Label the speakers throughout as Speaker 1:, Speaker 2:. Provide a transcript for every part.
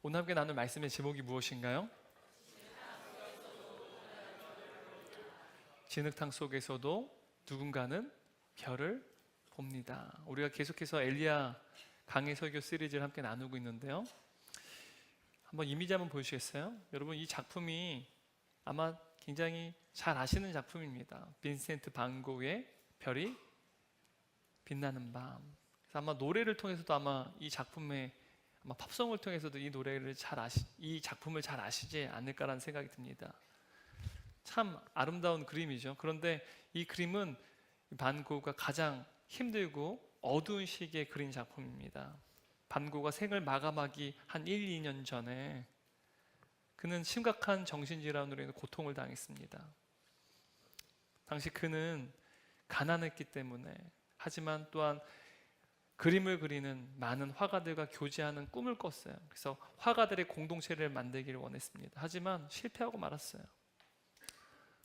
Speaker 1: 오늘 함께 나눌 말씀의 제목이 무엇인가요? 진흙탕 속에서도 누군가는 별을 봅니다. 우리가 계속해서 엘리야 강해 설교 시리즈를 함께 나누고 있는데요. 한번 이미지 한번 보여주시겠어요? 여러분, 이 작품이 아마 굉장히 잘 아시는 작품입니다. 빈센트 반 고흐의 별이 빛나는 밤. 그래서 아마 노래를 통해서도 아마 이 작품의 아마 팝송을 통해서도 이 작품을 잘 아시지 않을까라는 생각이 듭니다. 참 아름다운 그림이죠. 그런데 이 그림은 반 고흐가 가장 힘들고 어두운 시기에 그린 작품입니다. 반 고흐가 생을 마감하기 한 1, 2년 전에 그는 심각한 정신질환으로 인해 고통을 당했습니다. 당시 그는 가난했기 때문에, 하지만 또한 그림을 그리는 많은 화가들과 교제하는 꿈을 꿨어요. 그래서 화가들의 공동체를 만들기를 원했습니다. 하지만 실패하고 말았어요.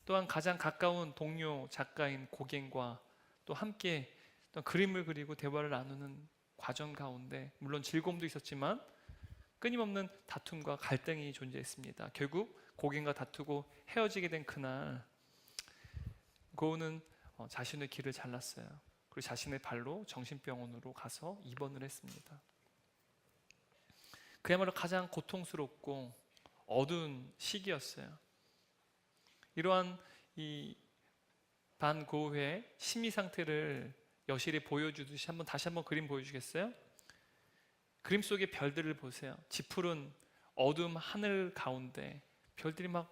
Speaker 1: 또한 가장 가까운 동료 작가인 고갱과 또 함께 또 그림을 그리고 대화를 나누는 과정 가운데 물론 즐거움도 있었지만 끊임없는 다툼과 갈등이 존재했습니다. 결국 고갱과 다투고 헤어지게 된 그날, 고흐는 자신의 길을 잘랐어요. 그리고 자신의 발로 정신병원으로 가서 입원을 했습니다. 그야말로 가장 고통스럽고 어두운 시기였어요. 이러한 이 반 고흐의 심리 상태를 여실히 보여주듯이 다시 한번 그림 보여주겠어요? 그림 속의 별들을 보세요. 짙푸른 어두움 하늘 가운데 별들이 막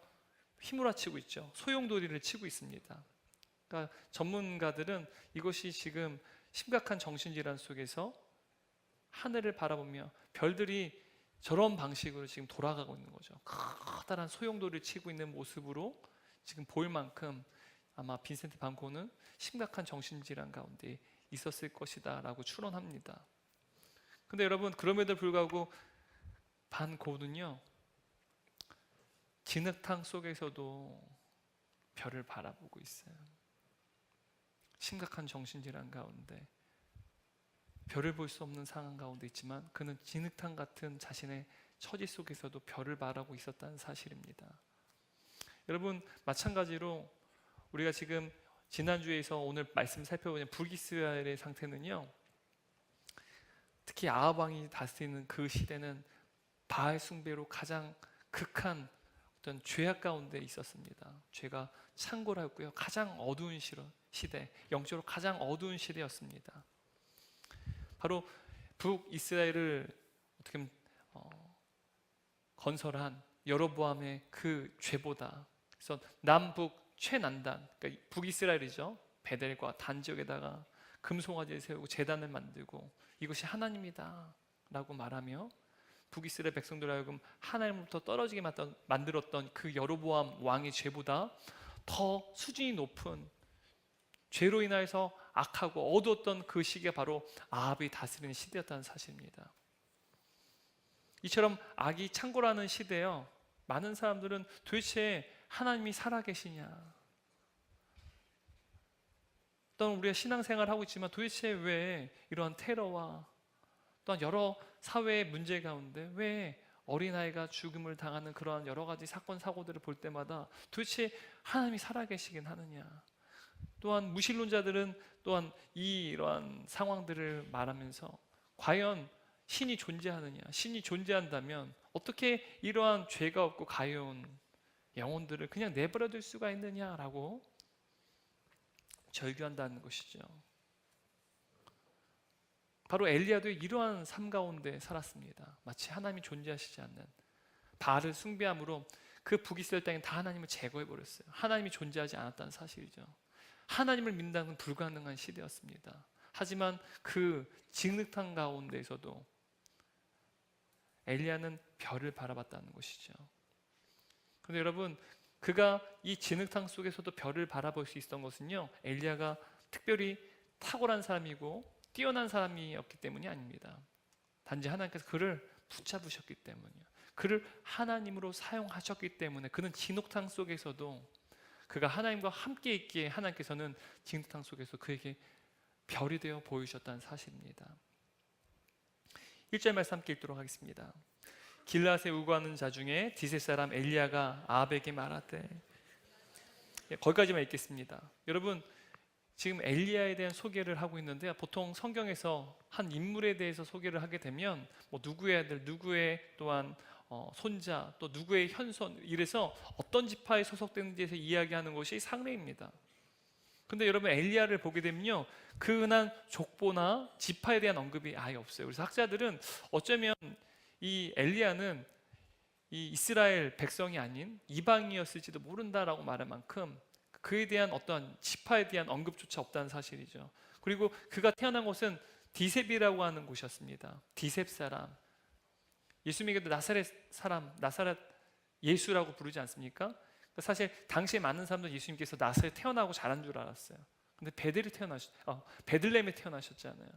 Speaker 1: 휘몰아치고 있죠. 소용돌이를 치고 있습니다. 그러니까 전문가들은 이것이 지금 심각한 정신질환 속에서 하늘을 바라보며 별들이 저런 방식으로 지금 돌아가고 있는 거죠. 커다란 소용돌이를 치고 있는 모습으로 지금 보일 만큼 아마 빈센트 반 고흐는 심각한 정신질환 가운데 있었을 것이다 라고 추론합니다. 근데 여러분, 그럼에도 불구하고 반 고흐는요, 진흙탕 속에서도 별을 바라보고 있어요. 심각한 정신질환 가운데 별을 볼 수 없는 상황 가운데 있지만 그는 진흙탕 같은 자신의 처지 속에서도 별을 바라보고 있었다는 사실입니다. 여러분, 마찬가지로 우리가 지금 지난주에서 오늘 말씀 살펴보는 북이스라엘의 상태는요, 특히 아합 왕이 다스리는 그 시대는 바알 숭배로 가장 극한 어떤 죄악 가운데 있었습니다. 죄가 창궐하였고요, 가장 어두운 시대, 영적으로 가장 어두운 시대였습니다. 바로 북이스라엘을 어떻게 보면 건설한 여로보암의 그 죄보다, 그래서 남북 최난단, 그러니까 북이스라엘이죠, 베델과 단 지역에다가 금송아지를 세우고 제단을 만들고 이것이 하나님이다 라고 말하며 북이스라엘 백성들 하여금 하나님으로부터 떨어지게 만들었던 그 여로보암 왕의 죄보다 더 수준이 높은 죄로 인하여서 악하고 어두웠던 그 시기가 바로 아합이 다스리는 시대였다는 사실입니다. 이처럼 악이 창궐하는 시대요, 많은 사람들은 도대체 하나님이 살아계시냐, 또는 우리가 신앙생활을 하고 있지만 도대체 왜 이러한 테러와 또한 여러 사회의 문제 가운데 왜 어린아이가 죽음을 당하는 그러한 여러 가지 사건 사고들을 볼 때마다 도대체 하나님이 살아계시긴 하느냐, 또한 무신론자들은 또한 이러한 상황들을 말하면서 과연 신이 존재하느냐, 신이 존재한다면 어떻게 이러한 죄가 없고 가여운 영혼들을 그냥 내버려 둘 수가 있느냐라고 절규한다는 것이죠. 바로 엘리야도 이러한 삶 가운데 살았습니다. 마치 하나님이 존재하시지 않는, 바알을 숭배함으로 그 북이스라엘 땅에 다 하나님을 제거해버렸어요. 하나님이 존재하지 않았다는 사실이죠. 하나님을 믿는다는 건 불가능한 시대였습니다. 하지만 그 진흙탕 가운데에서도 엘리야는 별을 바라봤다는 것이죠. 그런데 여러분, 그가 이 진흙탕 속에서도 별을 바라볼 수 있었던 것은요, 엘리야가 특별히 탁월한 사람이고 뛰어난 사람이었기 때문이 아닙니다. 단지 하나님께서 그를 붙잡으셨기 때문이요, 그를 하나님으로 사용하셨기 때문에 그는 진흙탕 속에서도 그가 하나님과 함께 있기에 하나님께서는 진흙탕 속에서 그에게 별이 되어 보이셨다는 사실입니다. 1절 말씀 함께 읽도록 하겠습니다. 길앗에 우거하는 자 중에 디셋 사람 엘리야가 아합에게 말하되. 거기까지만 읽겠습니다. 여러분, 지금 엘리야에 대한 소개를 하고 있는데요, 보통 성경에서 한 인물에 대해서 소개를 하게 되면 뭐 누구의 아들, 누구의 또한 손자, 또 누구의 현손, 이래서 어떤 지파에 소속되는지에서 이야기하는 것이 상례입니다. 근데 여러분, 엘리야를 보게 되면요, 그 흔한 족보나 지파에 대한 언급이 아예 없어요. 그래서 학자들은 어쩌면 이 엘리야는 이 이스라엘 백성이 아닌 이방이었을지도 모른다라고 말할 만큼 그에 대한 어떤 지파에 대한 언급조차 없다는 사실이죠. 그리고 그가 태어난 곳은 디셉이라고 하는 곳이었습니다. 디셉 사람. 예수 믿기도 나사렛 사람, 나사렛 예수라고 부르지 않습니까? 사실 당시에 많은 사람들 예수님께서 나사렛 태어나고 자란 줄 알았어요. 근데 베들레헴에 태어나셨잖아요.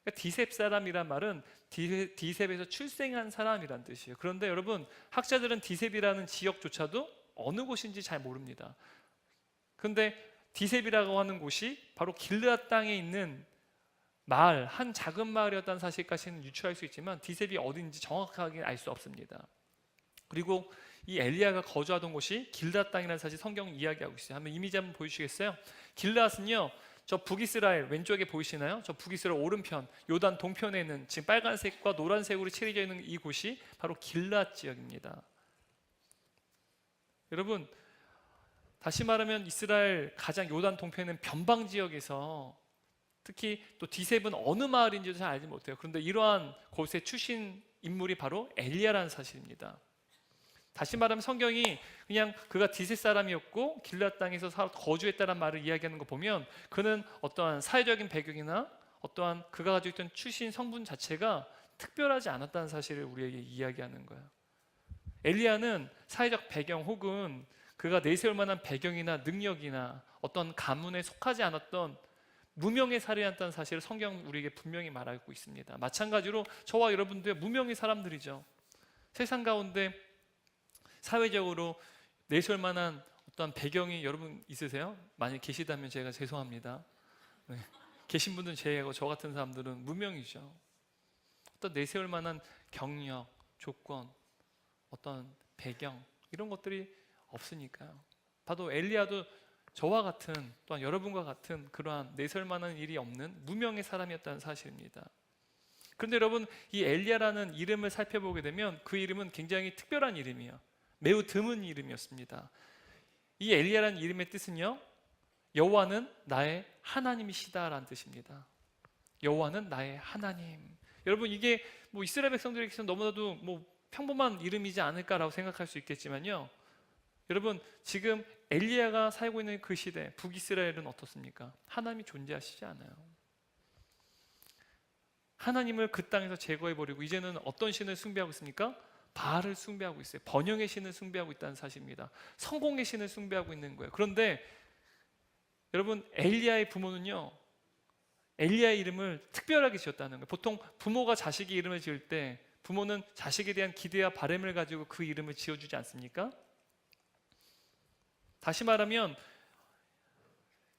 Speaker 1: 그러니까 디셉 사람이란 말은 디셉에서 출생한 사람이란 뜻이에요. 그런데 여러분, 학자들은 디셉이라는 지역조차도 어느 곳인지 잘 모릅니다. 그런데 디셉이라고 하는 곳이 바로 길르앗 땅에 있는 마을, 한 작은 마을이었다는 사실까지는 유추할 수 있지만 디셉이 어딘지 정확하게 알 수 없습니다. 그리고 이 엘리야가 거주하던 곳이 길르앗 땅이라는 사실 성경이 이야기하고 있어요. 한번 이미지 한번 보여주시겠어요? 길르앗은요, 저 북이스라엘 왼쪽에 보이시나요? 저 북이스라엘 오른편 요단 동편에 있는 지금 빨간색과 노란색으로 칠해져 있는 이 곳이 바로 길르앗 지역입니다. 여러분, 다시 말하면 이스라엘 가장 요단 동편에 있는 변방 지역에서 특히 또 디셉은 어느 마을인지도 잘 알지 못해요. 그런데 이러한 곳의 출신 인물이 바로 엘리야라는 사실입니다. 다시 말하면 성경이 그냥 그가 디셉 사람이었고 길앗 땅에서 거주했다는 말을 이야기하는 거 보면 그는 어떠한 사회적인 배경이나 어떠한 그가 가지고 있던 출신 성분 자체가 특별하지 않았다는 사실을 우리에게 이야기하는 거예요. 엘리야는 사회적 배경 혹은 그가 내세울 만한 배경이나 능력이나 어떤 가문에 속하지 않았던 무명의 사례였다는 사실을 성경 우리에게 분명히 말하고 있습니다. 마찬가지로 저와 여러분도 무명의 사람들이죠. 세상 가운데 사회적으로 내세울 만한 어떤 배경이 여러분 있으세요? 만약 계시다면 제가 죄송합니다. 네. 계신 분들은 제외하고 저 같은 사람들은 무명이죠. 어떤 내세울 만한 경력, 조건, 어떤 배경 이런 것들이 없으니까요. 봐도 엘리야도 저와 같은 또한 여러분과 같은 그러한 내세울 만한 일이 없는 무명의 사람이었다는 사실입니다. 그런데 여러분, 이 엘리야라는 이름을 살펴보게 되면 그 이름은 굉장히 특별한 이름이에요. 매우 드문 이름이었습니다. 이 엘리야라는 이름의 뜻은요, 여호와는 나의 하나님이시다라는 뜻입니다. 여호와는 나의 하나님. 여러분, 이게 뭐 이스라엘 백성들에게서 너무나도 뭐 평범한 이름이지 않을까라고 생각할 수 있겠지만요, 여러분, 지금 엘리야가 살고 있는 그 시대 북이스라엘은 어떻습니까? 하나님이 존재하시지 않아요. 하나님을 그 땅에서 제거해버리고 이제는 어떤 신을 숭배하고 있습니까? 바알을 숭배하고 있어요. 번영의 신을 숭배하고 있다는 사실입니다. 성공의 신을 숭배하고 있는 거예요. 그런데 여러분, 엘리야의 부모는요, 엘리야의 이름을 특별하게 지었다는 거예요. 보통 부모가 자식의 이름을 지을 때 부모는 자식에 대한 기대와 바람을 가지고 그 이름을 지어주지 않습니까? 다시 말하면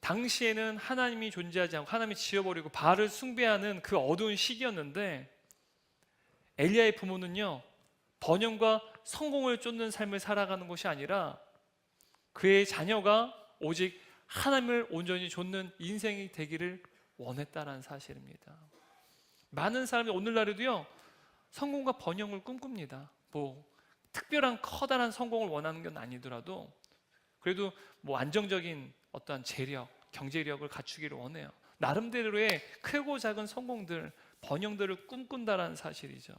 Speaker 1: 당시에는 하나님이 존재하지 않고 하나님이 지어버리고 바알을 숭배하는 그 어두운 시기였는데, 엘리야의 부모는요, 번영과 성공을 쫓는 삶을 살아가는 것이 아니라 그의 자녀가 오직 하나님을 온전히 좇는 인생이 되기를 원했다는 사실입니다. 많은 사람이 오늘날에도요, 성공과 번영을 꿈꿉니다. 뭐 특별한 커다란 성공을 원하는 건 아니더라도 그래도 뭐 안정적인 어떠한 재력, 경제력을 갖추기를 원해요. 나름대로의 크고 작은 성공들, 번영들을 꿈꾼다라는 사실이죠.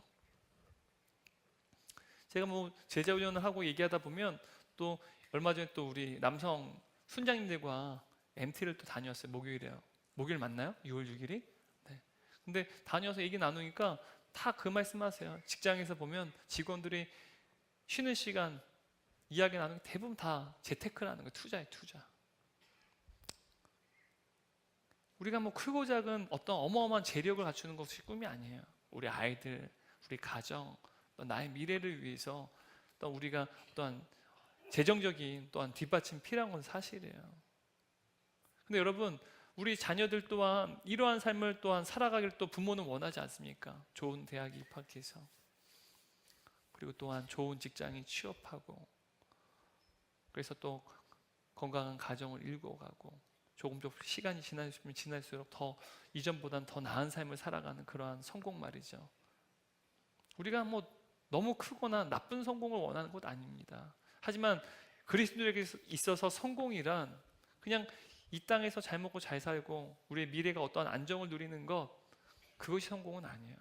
Speaker 1: 제가 뭐 제자훈련을 하고 얘기하다 보면 또 얼마 전에 또 우리 남성 순장님들과 MT를 또 다녔어요. 목요일에요. 목요일 맞나요? 6월 6일이? 네. 근데 다녀서 얘기 나누니까 다 그 말씀하세요. 직장에서 보면 직원들이 쉬는 시간 이야기 나누는 게 대부분 다 재테크라는 거예요. 투자예요, 투자. 우리가 뭐 크고 작은 어떤 어마어마한 재력을 갖추는 것이 꿈이 아니에요. 우리 아이들, 우리 가정, 또 나의 미래를 위해서 또 우리가 또한 재정적인 또한 뒷받침 필요한 건 사실이에요. 근데 여러분, 우리 자녀들 또한 이러한 삶을 또한 살아가기를 또 부모는 원하지 않습니까? 좋은 대학에 입학해서. 그리고 또한 좋은 직장에 취업하고, 그래서 또 건강한 가정을 일궈가고, 조금 시간이 지나면 지날수록 더 이전보다는 더 나은 삶을 살아가는 그러한 성공 말이죠. 우리가 뭐 너무 크거나 나쁜 성공을 원하는 것 아닙니다. 하지만 그리스도에게 있어서 성공이란 그냥 이 땅에서 잘 먹고 잘 살고 우리의 미래가 어떠한 안정을 누리는 것, 그것이 성공은 아니에요.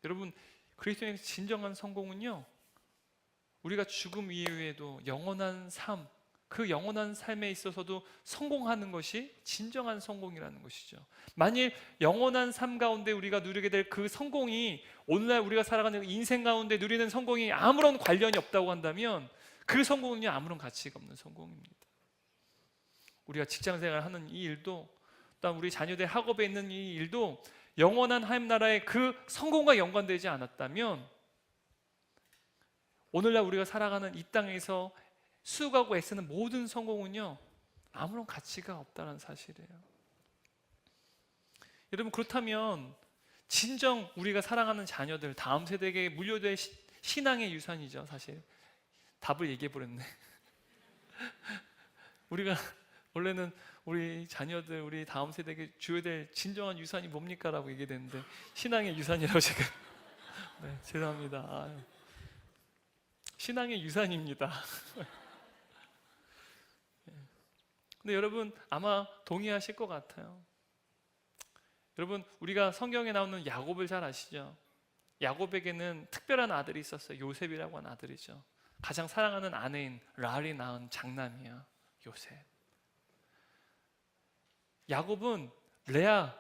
Speaker 1: 여러분, 그리스도에게 진정한 성공은요, 우리가 죽음 이후에도 영원한 삶, 그 영원한 삶에 있어서도 성공하는 것이 진정한 성공이라는 것이죠. 만일 영원한 삶 가운데 우리가 누리게 될 그 성공이 오늘날 우리가 살아가는 인생 가운데 누리는 성공이 아무런 관련이 없다고 한다면 그 성공은요, 아무런 가치가 없는 성공입니다. 우리가 직장생활 하는 이 일도, 또한 우리 자녀들 학업에 있는 이 일도 영원한 하나님 나라의 그 성공과 연관되지 않았다면 오늘날 우리가 살아가는 이 땅에서 수고하고 애쓰는 모든 성공은요, 아무런 가치가 없다는 사실이에요. 여러분, 그렇다면 진정 우리가 사랑하는 자녀들, 다음 세대에게 물려될 신앙의 유산이죠. 사실 답을 얘기해 버렸네. 우리가 원래는 우리 자녀들, 우리 다음 세대에게 줘야 될 진정한 유산이 뭡니까? 라고 얘기했는데 신앙의 유산이라고 제가 네, 죄송합니다. 아유. 신앙의 유산입니다. 근데 여러분 아마 동의하실 것 같아요. 여러분, 우리가 성경에 나오는 야곱을 잘 아시죠? 야곱에게는 특별한 아들이 있었어요. 요셉이라고 하는 아들이죠. 가장 사랑하는 아내인 라헬이 낳은 장남이야, 요셉. 야곱은 레아,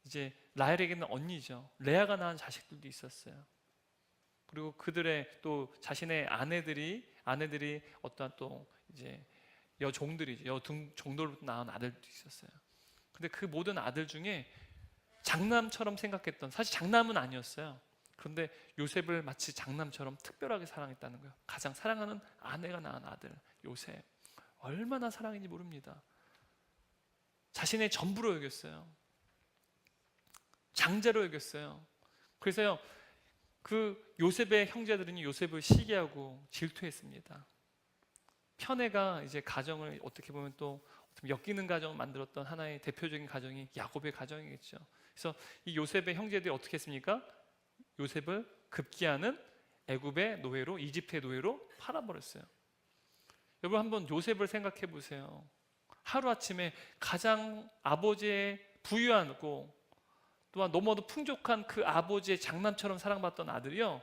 Speaker 1: 이제 라헬에게는 언니죠. 레아가 낳은 자식들도 있었어요. 그리고 그들의 또 자신의 아내들이 어떠한 또 이제 여종들이죠. 여종들로부터 낳은 아들도 있었어요. 근데 그 모든 아들 중에 장남처럼 생각했던, 사실 장남은 아니었어요. 그런데 요셉을 마치 장남처럼 특별하게 사랑했다는 거예요. 가장 사랑하는 아내가 낳은 아들 요셉, 얼마나 사랑인지 모릅니다. 자신의 전부로 여겼어요. 장자로 여겼어요. 그래서요, 그 요셉의 형제들은 요셉을 시기하고 질투했습니다. 편애가 이제 가정을 어떻게 보면 또 엮이는 가정을 만들었던 하나의 대표적인 가정이 야곱의 가정이겠죠. 그래서 이 요셉의 형제들이 어떻게 했습니까? 요셉을 급기야는 애굽의 노예로, 이집트의 노예로 팔아버렸어요. 여러분, 한번 요셉을 생각해 보세요. 하루아침에 가장 아버지의 부유하고 또한 너무나도 풍족한 그 아버지의 장남처럼 사랑받던 아들이요,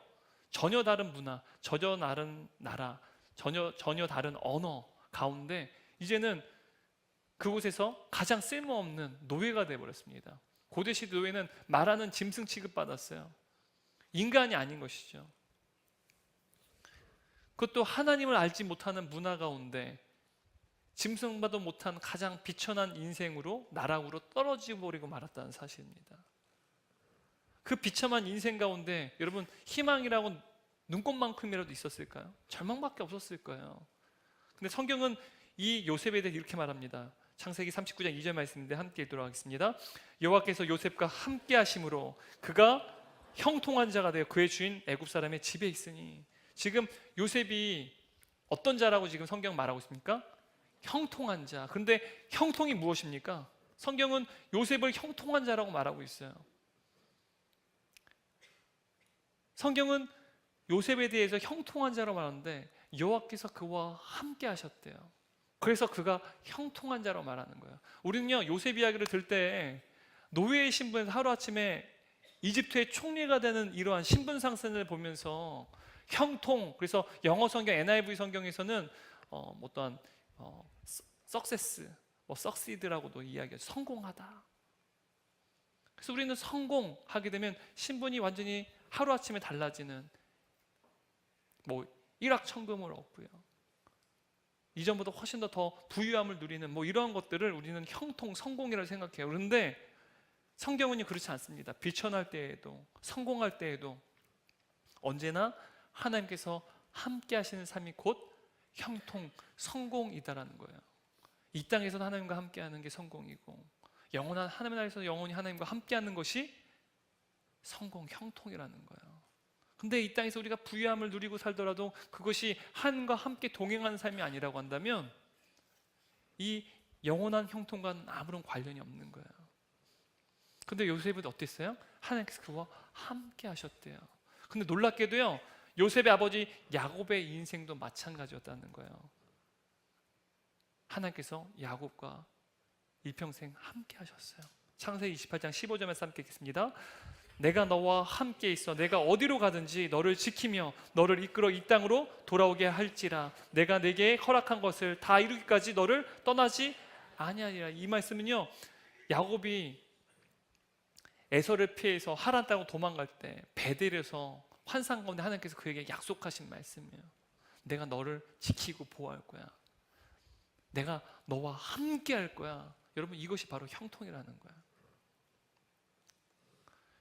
Speaker 1: 전혀 다른 문화, 전혀 다른 나라, 전혀 다른 언어 가운데 이제는 그곳에서 가장 쓸모없는 노예가 되어버렸습니다. 고대시대 노예는 말하는 짐승 취급받았어요. 인간이 아닌 것이죠. 그것도 하나님을 알지 못하는 문화 가운데 짐승봐도 못한 가장 비천한 인생으로, 나락으로 떨어져 버리고 말았다는 사실입니다. 그 비참한 인생 가운데 여러분, 희망이라고 눈꽃만큼이라도 있었을까요? 절망밖에 없었을 거예요. 근데 성경은 이 요셉에 대해 이렇게 말합니다. 창세기 39장 2절 말씀인데 함께 읽도록 하겠습니다. 여호와께서 요셉과 함께 하심으로 그가 형통한 자가 되어 그의 주인 애굽 사람의 집에 있으니, 지금 요셉이 어떤 자라고 지금 성경 말하고 있습니까? 형통한 자. 그런데 형통이 무엇입니까? 성경은 요셉을 형통한 자라고 말하고 있어요. 성경은 요셉에 대해서 형통한 자라고 말하는데 여호와께서 그와 함께 하셨대요. 그래서 그가 형통한 자라고 말하는 거예요. 우리는요, 요셉 이야기를 들 때 노예의 신분에서 하루아침에 이집트의 총리가 되는 이러한 신분 상승을 보면서 형통, 그래서 영어 성경 NIV 성경에서는 어떤 success, succeed라고도 이야기하죠. 성공하다. 그래서 우리는 성공하게 되면 신분이 완전히 하루아침에 달라지는, 일확천금을 얻고요, 이전보다 훨씬 더 부유함을 누리는 이런 것들을 우리는 형통, 성공이라고 생각해요. 그런데 성경은요, 그렇지 않습니다. 비천할 때에도, 성공할 때에도 언제나 하나님께서 함께 하시는 삶이 곧 형통, 성공이다라는 거예요. 이 땅에서는 하나님과 함께 하는 게 성공이고, 영원한 하나님 나라에서 영원히 하나님과 함께 하는 것이 성공, 형통이라는 거예요. 근데 이 땅에서 우리가 부유함을 누리고 살더라도 그것이 하나님과 함께 동행하는 삶이 아니라고 한다면 이 영원한 형통과는 아무런 관련이 없는 거예요. 근데 요셉은 어땠어요? 하나님께서 그와 함께 하셨대요. 근데 놀랍게도요, 요셉의 아버지 야곱의 인생도 마찬가지였다는 거예요. 하나님께서 야곱과 일평생 함께 하셨어요. 창세기 28장 15절에서 함께 읽겠습니다. 내가 너와 함께 있어 내가 어디로 가든지 너를 지키며 너를 이끌어 이 땅으로 돌아오게 할지라. 내가 내게 허락한 것을 다 이루기까지 너를 떠나지 아니하리라. 이 말씀은요, 야곱이 에서를 피해서 하란 땅으로 도망갈 때 베델에서 환상 가운데 하나님께서 그에게 약속하신 말씀이에요. 내가 너를 지키고 보호할 거야. 내가 너와 함께 할 거야. 여러분, 이것이 바로 형통이라는 거야.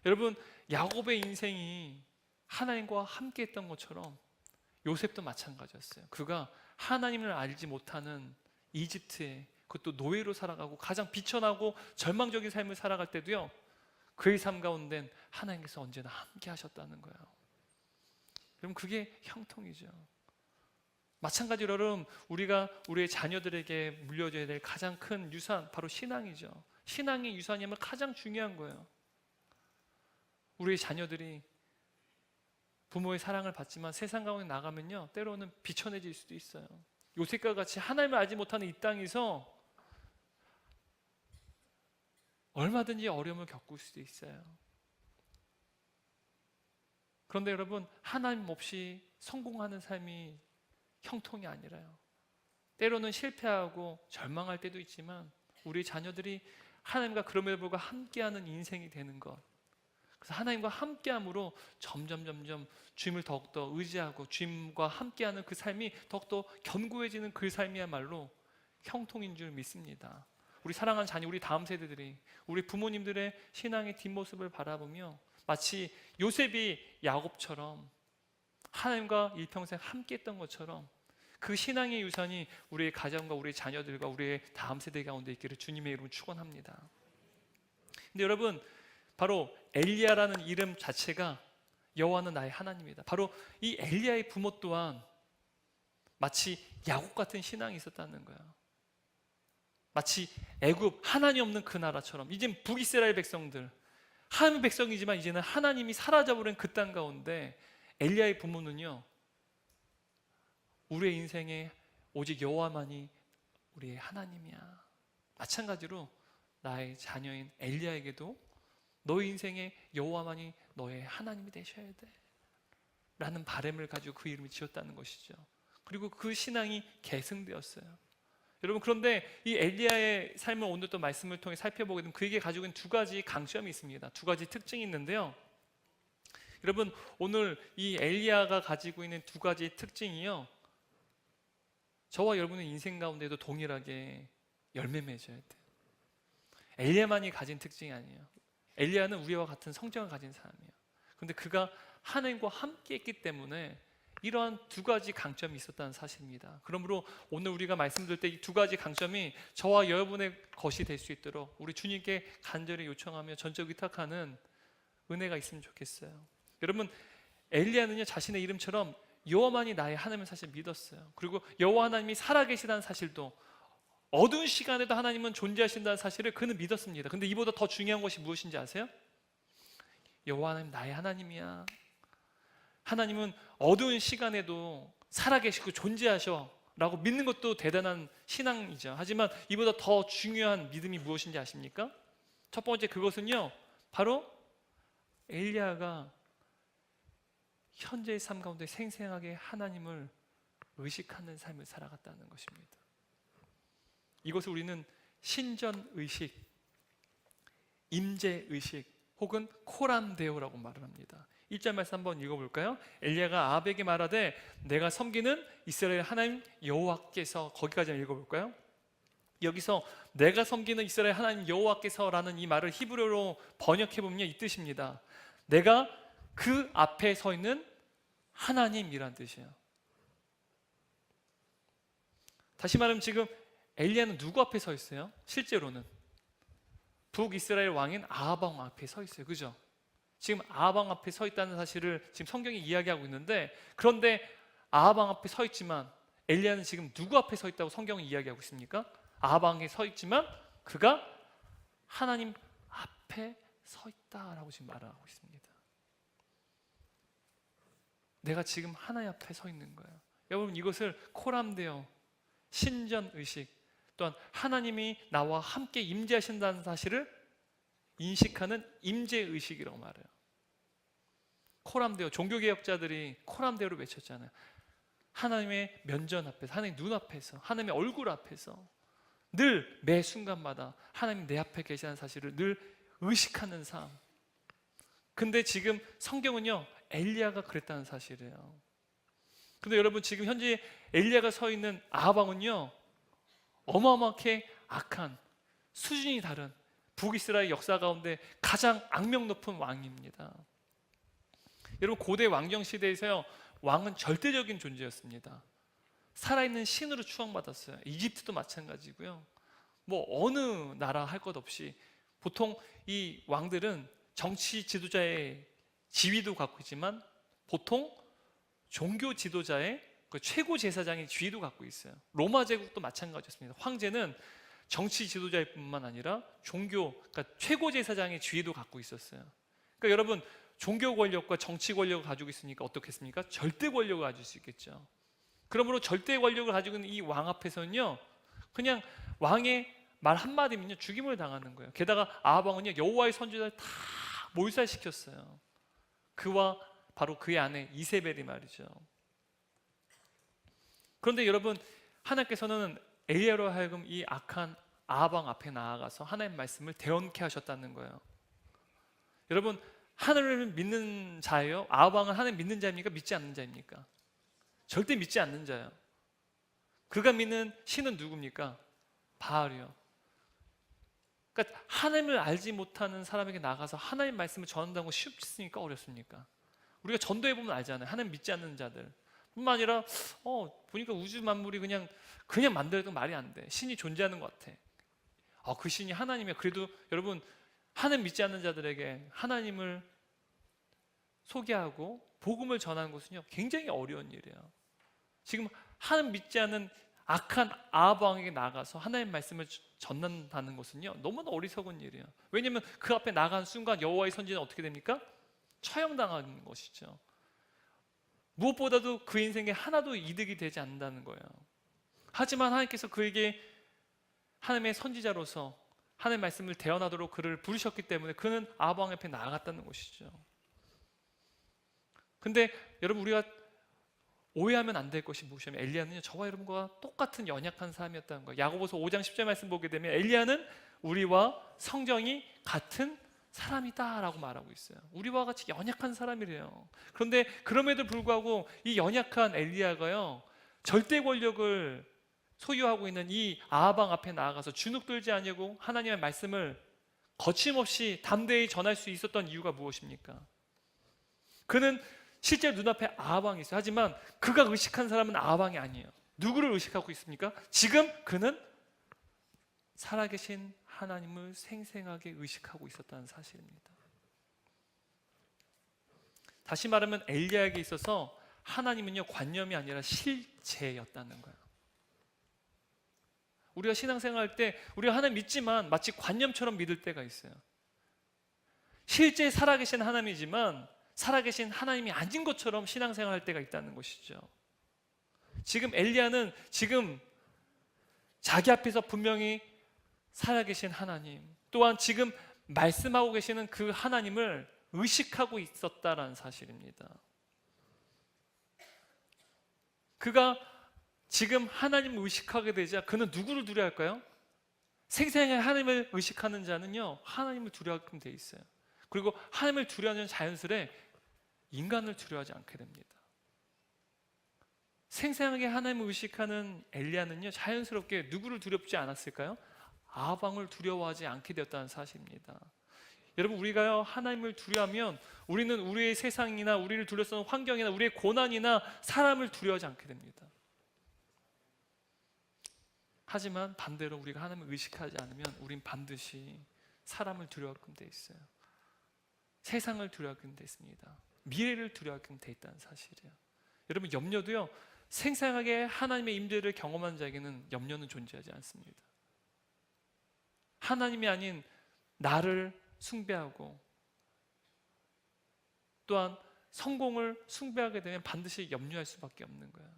Speaker 1: 여러분, 야곱의 인생이 하나님과 함께 했던 것처럼 요셉도 마찬가지였어요. 그가 하나님을 알지 못하는 이집트에, 그것도 노예로 살아가고 가장 비천하고 절망적인 삶을 살아갈 때도요, 그의 삶 가운데는 하나님께서 언제나 함께 하셨다는 거예요. 여러분, 그게 형통이죠. 마찬가지로 여러분, 우리가 우리의 자녀들에게 물려줘야 될 가장 큰 유산, 바로 신앙이죠. 신앙의 유산이면 가장 중요한 거예요. 우리의 자녀들이 부모의 사랑을 받지만 세상 가운데 나가면요, 때로는 비천해질 수도 있어요. 요셉과 같이 하나님을 알지 못하는 이 땅에서 얼마든지 어려움을 겪을 수도 있어요. 그런데 여러분, 하나님 없이 성공하는 삶이 형통이 아니라요, 때로는 실패하고 절망할 때도 있지만 우리 자녀들이 하나님과 그럼에도 불구하고 함께하는 인생이 되는 것, 그래서 하나님과 함께함으로 점점 주님을 더욱더 의지하고 주님과 함께하는 그 삶이 더욱더 견고해지는 그 삶이야말로 형통인 줄 믿습니다. 우리 사랑하는 자녀, 우리 다음 세대들이 우리 부모님들의 신앙의 뒷모습을 바라보며 마치 요셉이 야곱처럼 하나님과 일평생 함께했던 것처럼 그 신앙의 유산이 우리의 가정과 우리의 자녀들과 우리의 다음 세대 가운데 있기를 주님의 이름으로 축원합니다. 근데 여러분, 바로 엘리야라는 이름 자체가 여호와는 나의 하나님이다. 바로 이 엘리야의 부모 또한 마치 야곱 같은 신앙이 있었다는 거예요. 마치 애굽, 하나님 없는 그 나라처럼 이젠 북이스라엘 백성들, 하나님의 백성이지만 이제는 하나님이 사라져버린 그 땅 가운데 엘리야의 부모는요, 우리의 인생에 오직 여호와만이 우리의 하나님이야. 마찬가지로 나의 자녀인 엘리야에게도 너의 인생에 여호와만이 너의 하나님이 되셔야 돼 라는 바람을 가지고 그 이름을 지었다는 것이죠. 그리고 그 신앙이 계승되었어요. 여러분, 그런데 이 엘리야의 삶을 오늘 또 말씀을 통해 살펴보게 되면 그에게 가지고 있는 두 가지 강점이 있습니다. 두 가지 특징이 있는데요, 여러분, 오늘 이 엘리야가 가지고 있는 두 가지 특징이요, 저와 여러분의 인생 가운데도 동일하게 열매 맺어야 돼요. 엘리야만이 가진 특징이 아니에요. 엘리야는 우리와 같은 성정을 가진 사람이에요. 그런데 그가 하나님과 함께 했기 때문에 이러한 두 가지 강점이 있었다는 사실입니다. 그러므로 오늘 우리가 말씀드릴 때 이 두 가지 강점이 저와 여러분의 것이 될 수 있도록 우리 주님께 간절히 요청하며 전적 위탁하는 은혜가 있으면 좋겠어요. 여러분, 엘리야는요, 자신의 이름처럼 여호와만이 나의 하나님을 사실 믿었어요. 그리고 여호와 하나님이 살아계시다는 사실도, 어두운 시간에도 하나님은 존재하신다는 사실을 그는 믿었습니다. 근데 이보다 더 중요한 것이 무엇인지 아세요? 여호와 하나님 나의 하나님이야. 하나님은 어두운 시간에도 살아계시고 존재하셔 라고 믿는 것도 대단한 신앙이죠. 하지만 이보다 더 중요한 믿음이 무엇인지 아십니까? 첫 번째, 그것은요, 바로 엘리야가 현재의 삶 가운데 생생하게 하나님을 의식하는 삶을 살아갔다는 것입니다. 이것을 우리는 신전의식, 임재의식 혹은 코람데오라고 말을 합니다. 1절 말씀 한번 읽어볼까요? 엘리야가 아합에게 말하되 내가 섬기는 이스라엘 하나님 여호와께서, 거기까지 읽어볼까요? 여기서 내가 섬기는 이스라엘 하나님 여호와께서라는 이 말을 히브리어로 번역해보면 이 뜻입니다. 내가 그 앞에 서 있는 하나님이란 뜻이에요. 다시 말하면 지금 엘리야는 누구 앞에 서 있어요? 실제로는 북이스라엘 왕인 아합 왕 앞에 서 있어요. 그죠? 지금 아방 앞에 서 있다는 사실을 지금 성경이 이야기하고 있는데, 그런데 아방 앞에 서 있지만 엘리야는 지금 누구 앞에 서 있다고 성경이 이야기하고 있습니까? 아방에 서 있지만 그가 하나님 앞에 서 있다라고 지금 말하고 있습니다. 내가 지금 하나님 앞에 서 있는 거예요. 여러분, 이것을 코람데오, 신전의식, 또한 하나님이 나와 함께 임재하신다는 사실을 인식하는 임재의식이라고 말해요. 코람데오, 종교개혁자들이 코람데오를 외쳤잖아요. 하나님의 면전 앞에서, 하나님 눈 앞에서, 하나님의 얼굴 앞에서 늘 매 순간마다 하나님 내 앞에 계시다는 사실을 늘 의식하는 삶. 근데 지금 성경은요, 엘리야가 그랬다는 사실이에요. 근데 여러분, 지금 현재 엘리야가 서 있는 아방은요, 어마어마하게 악한, 수준이 다른 북이스라엘 역사 가운데 가장 악명 높은 왕입니다. 여러분, 고대 왕정 시대에서요, 왕은 절대적인 존재였습니다. 살아있는 신으로 추앙받았어요. 이집트도 마찬가지고요. 뭐 어느 나라 할 것 없이 보통 이 왕들은 정치 지도자의 지위도 갖고 있지만 보통 종교 지도자의 그 최고 제사장의 지위도 갖고 있어요. 로마 제국도 마찬가지였습니다. 황제는 정치 지도자일 뿐만 아니라 종교, 그러니까 최고 제사장의 지위도 갖고 있었어요. 그러니까 여러분, 종교 권력과 정치 권력을 가지고 있으니까 어떻겠습니까? 절대 권력을 가질 수 있겠죠. 그러므로 절대 권력을 가지고 있는 이 왕 앞에서는요, 그냥 왕의 말 한마디면요 죽임을 당하는 거예요. 게다가 아하방은요, 여호와의 선지자를 다 몰살시켰어요. 그와 바로 그의 아내 이세벨이 말이죠. 그런데 여러분, 하나님께서는 엘리야로 하여금 이 악한 아하방 앞에 나아가서 하나님의 말씀을 대언케 하셨다는 거예요. 여러분, 하늘을 믿는 자예요? 아하방은 하나님 믿는 자입니까? 믿지 않는 자입니까? 절대 믿지 않는 자예요. 그가 믿는 신은 누굽니까? 바알이요. 그러니까 하나님을 알지 못하는 사람에게 나가서 하나님 말씀을 전한다는 거 쉽습니까? 어렵습니까? 우리가 전도해 보면 알잖아요. 하나님 믿지 않는 자들 뿐만 아니라 보니까 우주 만물이 그냥 만들어도 말이 안 돼. 신이 존재하는 것 같아. 그 신이 하나님이야. 그래도 여러분, 하나님 믿지 않는 자들에게 하나님을 소개하고 복음을 전하는 것은요, 굉장히 어려운 일이에요. 지금 하나님 믿지 않는 악한 아하방에게 나가서 하나님의 말씀을 전한다는 것은요, 너무나 어리석은 일이에요. 왜냐하면 그 앞에 나간 순간 여호와의 선지자는 어떻게 됩니까? 처형당하는 것이죠. 무엇보다도 그 인생에 하나도 이득이 되지 않는다는 거예요. 하지만 하나님께서 그에게 하나님의 선지자로서 하나님의 말씀을 대언하도록 그를 부르셨기 때문에 그는 아하방 앞에 나아갔다는 것이죠. 근데 여러분, 우리가 오해하면 안 될 것이 무엇이냐면 엘리야는요, 저와 여러분과 똑같은 연약한 사람이었다는 거예요. 야고보서 5장 10절 말씀 보게 되면 엘리야는 우리와 성정이 같은 사람이다 라고 말하고 있어요. 우리와 같이 연약한 사람이래요. 그런데 그럼에도 불구하고 이 연약한 엘리야가요, 절대 권력을 소유하고 있는 이 아하방 앞에 나아가서 주눅들지 아니하고 하나님의 말씀을 거침없이 담대히 전할 수 있었던 이유가 무엇입니까? 그는 실제 눈앞에 아하방이 있어요. 하지만 그가 의식한 사람은 아하방이 아니에요. 누구를 의식하고 있습니까? 지금 그는 살아계신 하나님을 생생하게 의식하고 있었다는 사실입니다. 다시 말하면 엘리야에게 있어서 하나님은요, 관념이 아니라 실제였다는 거예요. 우리가 신앙생활할 때 우리가 하나님 믿지만 마치 관념처럼 믿을 때가 있어요. 실제 살아계신 하나님이지만 살아계신 하나님이 아닌 것처럼 신앙생활할 때가 있다는 것이죠. 지금 엘리야는 지금 자기 앞에서 분명히 살아계신 하나님, 또한 지금 말씀하고 계시는 그 하나님을 의식하고 있었다라는 사실입니다. 그가 지금 하나님을 의식하게 되자 그는 누구를 두려워할까요? 생생하게 하나님을 의식하는 자는요, 하나님을 두려워하게 돼 있어요. 그리고 하나님을 두려워하는 자연스레 인간을 두려워하지 않게 됩니다. 생생하게 하나님을 의식하는 엘리야는요, 자연스럽게 누구를 두렵지 않았을까요? 아하방을 두려워하지 않게 되었다는 사실입니다. 여러분, 우리가요, 하나님을 두려워하면 우리는 우리의 세상이나 우리를 둘러싸는 환경이나 우리의 고난이나 사람을 두려워하지 않게 됩니다. 하지만 반대로 우리가 하나님을 의식하지 않으면 우린 반드시 사람을 두려워하게 돼 있어요. 세상을 두려워하게 됐습니다. 미래를 두려워하게 돼 있다는 사실이에요. 여러분, 염려도요, 생생하게 하나님의 임재를 경험한 자에게는 염려는 존재하지 않습니다. 하나님이 아닌 나를 숭배하고 또한 성공을 숭배하게 되면 반드시 염려할 수밖에 없는 거예요.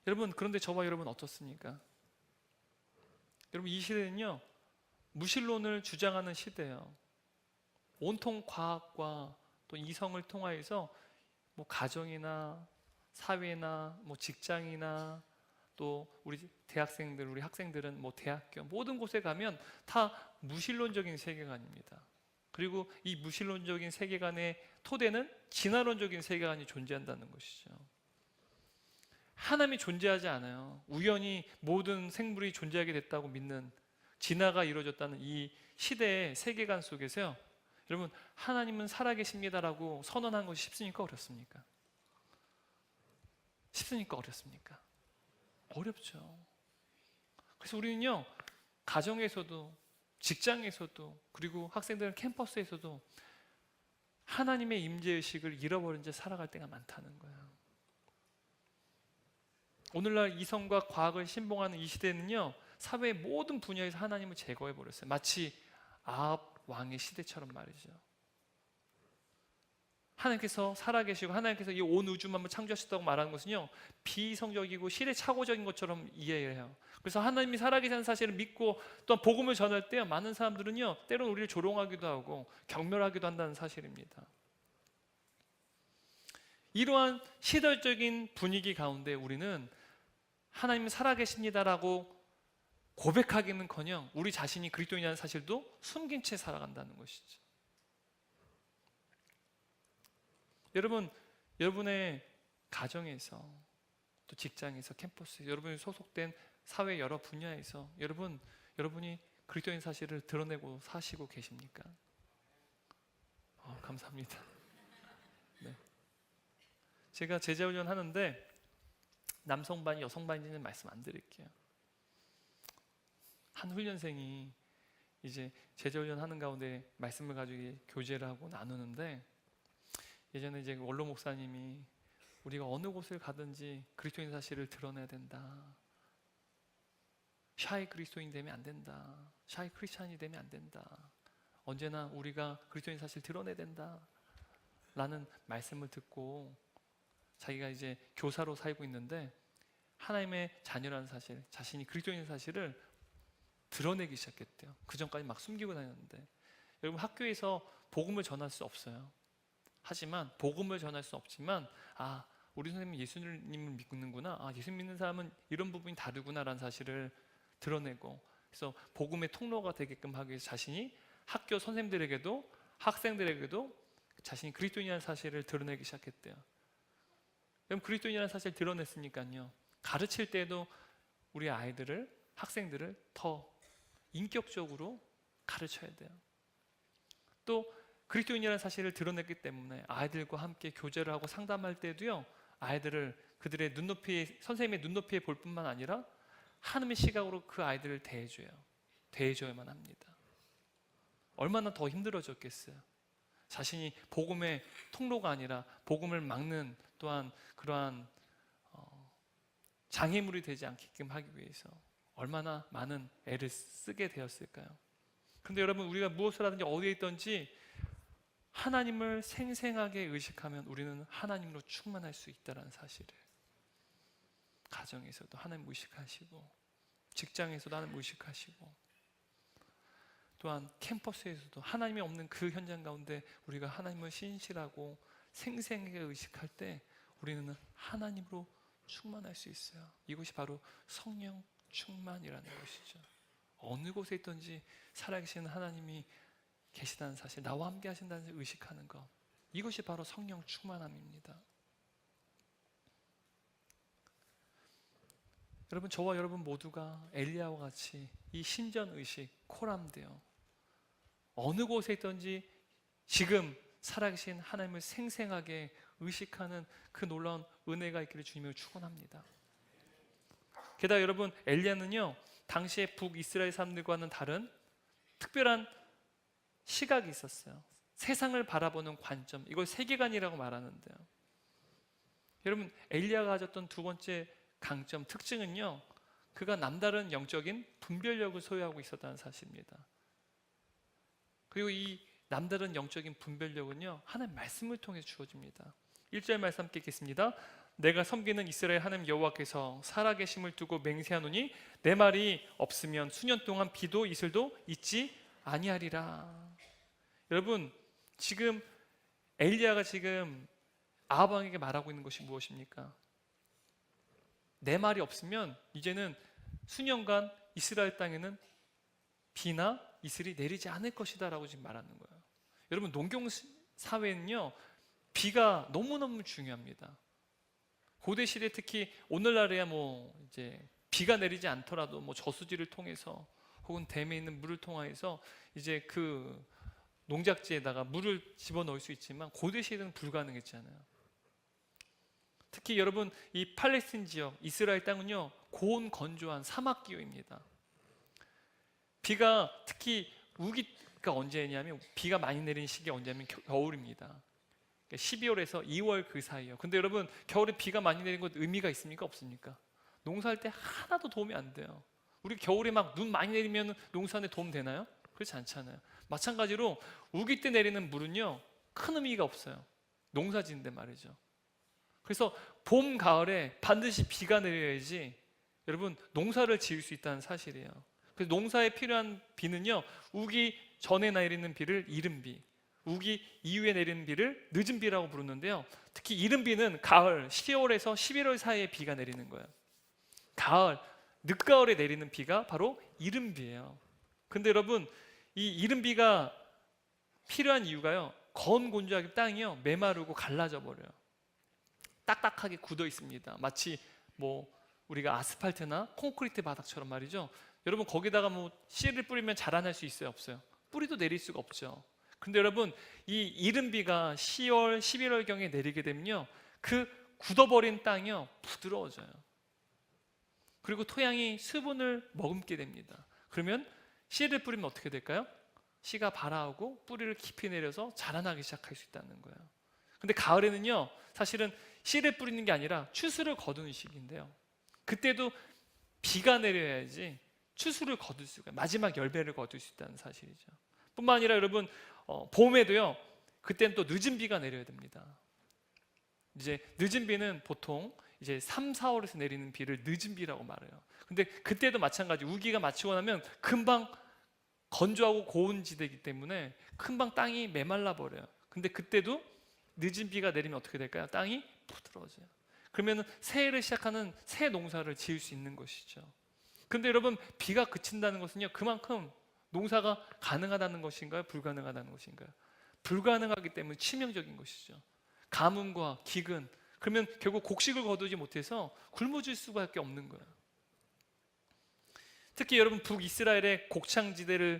Speaker 1: 여러분, 그런데 저와 여러분 어떻습니까? 여러분, 이 시대는요, 무신론을 주장하는 시대예요. 온통 과학과 또 이성을 통하여서 뭐 가정이나 사회나 뭐 직장이나 또 우리 대학생들, 우리 학생들은 뭐 대학교 모든 곳에 가면 다 무신론적인 세계관입니다. 그리고 이 무신론적인 세계관의 토대는 진화론적인 세계관이 존재한다는 것이죠. 하나님이 존재하지 않아요. 우연히 모든 생물이 존재하게 됐다고 믿는, 진화가 이루어졌다는 이 시대의 세계관 속에서요, 여러분, 하나님은 살아계십니다라고 선언한 것이 쉽습니까? 어렵습니까? 쉽습니까? 어렵습니까? 어렵죠. 그래서 우리는요, 가정에서도 직장에서도 그리고 학생들은 캠퍼스에서도 하나님의 임재의식을 잃어버린 채 살아갈 때가 많다는 거예요. 오늘날 이성과 과학을 신봉하는 이 시대는요, 사회의 모든 분야에서 하나님을 제거해버렸어요. 마치 아합 왕의 시대처럼 말이죠. 하나님께서 살아계시고 하나님께서 이 온 우주 만물을 창조하셨다고 말하는 것은요, 비이성적이고 시대착오적인 것처럼 이해해요. 그래서 하나님이 살아계시는 사실을 믿고 또한 복음을 전할 때 많은 사람들은요, 때로는 우리를 조롱하기도 하고 경멸하기도 한다는 사실입니다. 이러한 시대적인 분위기 가운데 우리는 하나님 살아계십니다라고 고백하기는커녕 우리 자신이 그리스도인이라는 사실도 숨긴 채 살아간다는 것이죠. 여러분, 여러분의 가정에서 또 직장에서 캠퍼스에서 여러분이 소속된 사회 여러 분야에서 여러분이 그리스도인 사실을 드러내고 사시고 계십니까? 감사합니다. 네. 제가 제자훈련 하는데 남성반이 여성반인지는 말씀 안 드릴게요. 한 훈련생이 이제 제자훈련 하는 가운데 말씀을 가지고 교제를 하고 나누는데, 예전에 이제 원로 목사님이 우리가 어느 곳을 가든지 그리스도인 사실을 드러내야 된다. 샤이 그리스도인 되면 안 된다. 샤이 크리스찬이 되면 안 된다. 언제나 우리가 그리스도인 사실 드러내야 된다. 라는 말씀을 듣고 자기가 이제 교사로 살고 있는데 하나님의 자녀라는 사실, 자신이 그리스도인 사실을 드러내기 시작했대요. 그 전까지 막 숨기고 다녔는데, 여러분, 학교에서 복음을 전할 수 없어요. 하지만 복음을 전할 수 없지만 우리 선생님은 예수님을 믿는구나, 예수 믿는 사람은 이런 부분이 다르구나라는 사실을 드러내고, 그래서 복음의 통로가 되게끔 하기 위해서 자신이 학교 선생님들에게도 학생들에게도 자신이 그리스도인이라는 사실을 드러내기 시작했대요. 그럼 그리스도인이라는 사실을 드러냈으니까요, 가르칠 때도 우리 아이들을, 학생들을 더 인격적으로 가르쳐야 돼요. 또 그리스도인이라는 사실을 드러냈기 때문에 아이들과 함께 교제를 하고 상담할 때도요, 아이들을 그들의 눈높이에, 선생님의 눈높이에 볼 뿐만 아니라 하나님의 시각으로 그 아이들을 대해줘야만 합니다. 얼마나 더 힘들어졌겠어요. 자신이 복음의 통로가 아니라 복음을 막는, 또한 그러한 장애물이 되지 않게끔 하기 위해서 얼마나 많은 애를 쓰게 되었을까요? 그런데 여러분, 우리가 무엇을 하든지 어디에 있든지 하나님을 생생하게 의식하면 우리는 하나님으로 충만할 수 있다는 사실을, 가정에서도 하나님 의식하시고 직장에서도 하나님 의식하시고 또한 캠퍼스에서도 하나님이 없는 그 현장 가운데 우리가 하나님을 신실하고 생생하게 의식할 때 우리는 하나님으로 충만할 수 있어요. 이것이 바로 성령 충만이라는 것이죠. 어느 곳에 있든지 살아계시는 하나님이 계시다는 사실, 나와 함께 하신다는 사실 의식하는 것, 이것이 바로 성령 충만함입니다. 여러분, 저와 여러분 모두가 엘리야와 같이 이 신전의식, 코람되어 어느 곳에 있든지 지금 살아계신 하나님을 생생하게 의식하는 그 놀라운 은혜가 있기를 주님을 축원합니다. 게다가 여러분, 엘리야는요, 당시의 북이스라엘 사람들과는 다른 특별한 시각이 있었어요. 세상을 바라보는 관점, 이걸 세계관이라고 말하는데요. 여러분, 엘리야가 가졌던 두 번째 강점, 특징은요, 그가 남다른 영적인 분별력을 소유하고 있었다는 사실입니다. 그리고 이 남다른 영적인 분별력은요, 하나님의 말씀을 통해 주어집니다. 1절 말씀 함께 읽겠습니다. 내가 섬기는 이스라엘 하나님 여호와께서 살아계심을 두고 맹세하노니 내 말이 없으면 수년 동안 비도 이슬도 있지 아니하리라. 여러분, 지금 엘리야가 지금 아합 왕에게 말하고 있는 것이 무엇입니까? 내 말이 없으면 이제는 수년간 이스라엘 땅에는 비나 이슬이 내리지 않을 것이다 라고 지금 말하는 거예요. 여러분, 농경 사회는요, 비가 너무너무 중요합니다. 고대 시대, 특히 오늘날에야 이제 비가 내리지 않더라도 저수지를 통해서 혹은 댐에 있는 물을 통해서 이제 그 농작지에다가 물을 집어넣을 수 있지만 고대 시대는 불가능했잖아요. 특히 여러분, 이 팔레스틴 지역, 이스라엘 땅은요, 고온 건조한 사막 기후입니다. 비가 특히 우기가 언제냐면, 비가 많이 내리는 시기가 언제냐면 겨울입니다. 12월에서 2월 그 사이예요. 근데 여러분, 겨울에 비가 많이 내리는 것 의미가 있습니까? 없습니까? 농사할 때 하나도 도움이 안 돼요. 우리 겨울에 막 눈 많이 내리면 농사에 도움 되나요? 그렇지 않잖아요. 마찬가지로 우기 때 내리는 물은요, 큰 의미가 없어요. 농사 짓는데 말이죠. 그래서 봄, 가을에 반드시 비가 내려야지 여러분 농사를 지을 수 있다는 사실이에요. 그래서 농사에 필요한 비는요, 우기 전에 내리는 비를 이른 비, 우기 이후에 내리는 비를 늦은 비라고 부르는데요, 특히 이른 비는 가을 10월에서 11월 사이에 비가 내리는 거예요. 가을, 늦가을에 내리는 비가 바로 이른 비예요. 근데 여러분, 이 이른 비가 필요한 이유가요, 건곤조하게 땅이요 메마르고 갈라져 버려요. 딱딱하게 굳어 있습니다. 마치 우리가 아스팔트나 콘크리트 바닥처럼 말이죠. 여러분, 거기다가 씨를 뿌리면 자라날 수 있어요, 없어요? 뿌리도 내릴 수가 없죠. 근데 여러분, 이 이른 비가 10월, 11월경에 내리게 되면요, 그 굳어버린 땅이요 부드러워져요. 그리고 토양이 수분을 머금게 됩니다. 그러면 씨를 뿌리면 어떻게 될까요? 씨가 발아오고 뿌리를 깊이 내려서 자라나기 시작할 수 있다는 거예요. 근데 가을에는요, 사실은 씨를 뿌리는 게 아니라 추수를 거두는 시기인데요, 그때도 비가 내려야지 추수를 거둘 수가, 마지막 열매를 거둘 수 있다는 사실이죠. 뿐만 아니라 여러분, 봄에도요, 그때는 또 늦은 비가 내려야 됩니다. 이제 늦은 비는 보통 이제 3, 4월에서 내리는 비를 늦은 비라고 말해요. 근데 그때도 마찬가지, 우기가 마치고 나면 금방 건조하고 고온 지대이기 때문에 금방 땅이 메말라 버려요. 근데 그때도 늦은 비가 내리면 어떻게 될까요? 땅이 부드러워져요. 그러면 새해를 시작하는 새 농사를 지을 수 있는 것이죠. 근데 여러분, 비가 그친다는 것은요, 그만큼 농사가 가능하다는 것인가요? 불가능하다는 것인가요? 불가능하기 때문에 치명적인 것이죠. 가뭄과 기근, 그러면 결국 곡식을 거두지 못해서 굶어질 수밖에 없는 거예요. 특히 여러분, 북이스라엘의 곡창지대를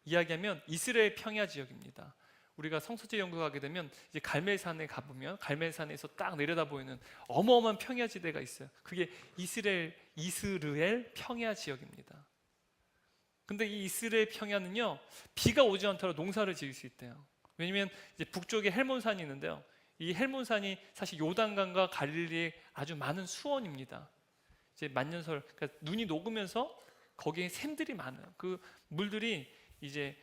Speaker 1: 이야기하면 이스라엘 평야 지역입니다. 우리가 성서지 연구하게 되면 이제 갈멜산에 가보면 갈멜산에서 딱 내려다 보이는 어마어마한 평야 지대가 있어요. 그게 이스라엘 평야 지역입니다. 근데 이 이스라엘 평야는요, 비가 오지 않더라도 농사를 지을 수 있대요. 왜냐면 이제 북쪽에 헬몬산이 있는데요, 이 헬몬산이 사실 요단강과 갈릴리의 아주 많은 수원입니다. 이제 만년설, 그러니까 눈이 녹으면서 거기에 샘들이 많아요. 그 물들이 이제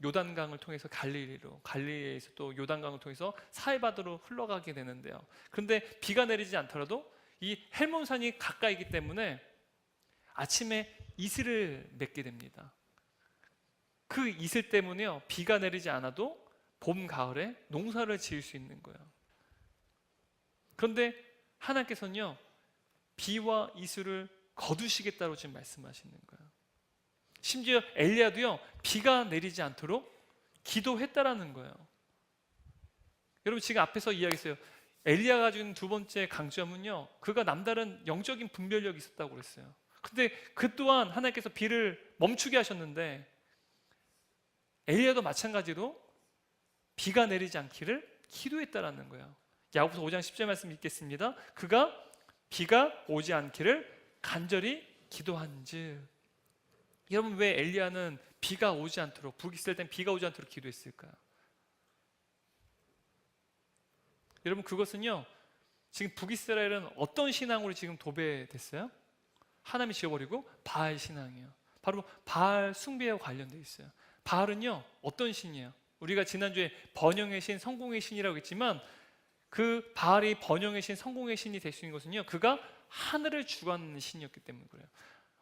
Speaker 1: 요단강을 통해서 갈릴리로, 갈릴리에서 또 요단강을 통해서 사해바다로 흘러가게 되는데요. 그런데 비가 내리지 않더라도 이 헬몬산이 가까이기 때문에 아침에 이슬을 맺게 됩니다. 그 이슬 때문에요, 비가 내리지 않아도 봄, 가을에 농사를 지을 수 있는 거예요. 그런데 하나님께서는요, 비와 이슬을 거두시겠다고 지금 말씀하시는 거예요. 심지어 엘리야도요, 비가 내리지 않도록 기도했다라는 거예요. 여러분, 지금 앞에서 이야기했어요. 엘리야가 가지고 있는 두 번째 강점은요, 그가 남다른 영적인 분별력이 있었다고 그랬어요. 근데 그 또한 하나님께서 비를 멈추게 하셨는데, 엘리야도 마찬가지로 비가 내리지 않기를 기도했다라는 거예요. 야고보서 5장 10절 말씀 읽겠습니다. 그가 비가 오지 않기를 간절히 기도한즉. 여러분 왜 엘리야는 비가 오지 않도록, 북이스라엘 땐 비가 오지 않도록 기도했을까요? 여러분 그것은요, 지금 북이스라엘은 어떤 신앙으로 지금 도배됐어요? 하나님이 지어버리고 바알 신앙이에요. 바로 바알 숭배와 관련되어 있어요. 바알은요 어떤 신이에요? 우리가 지난주에 번영의 신, 성공의 신이라고 했지만 그 바알이 번영의 신, 성공의 신이 될 수 있는 것은요, 그가 하늘을 주관하는 신이었기 때문에 그래요.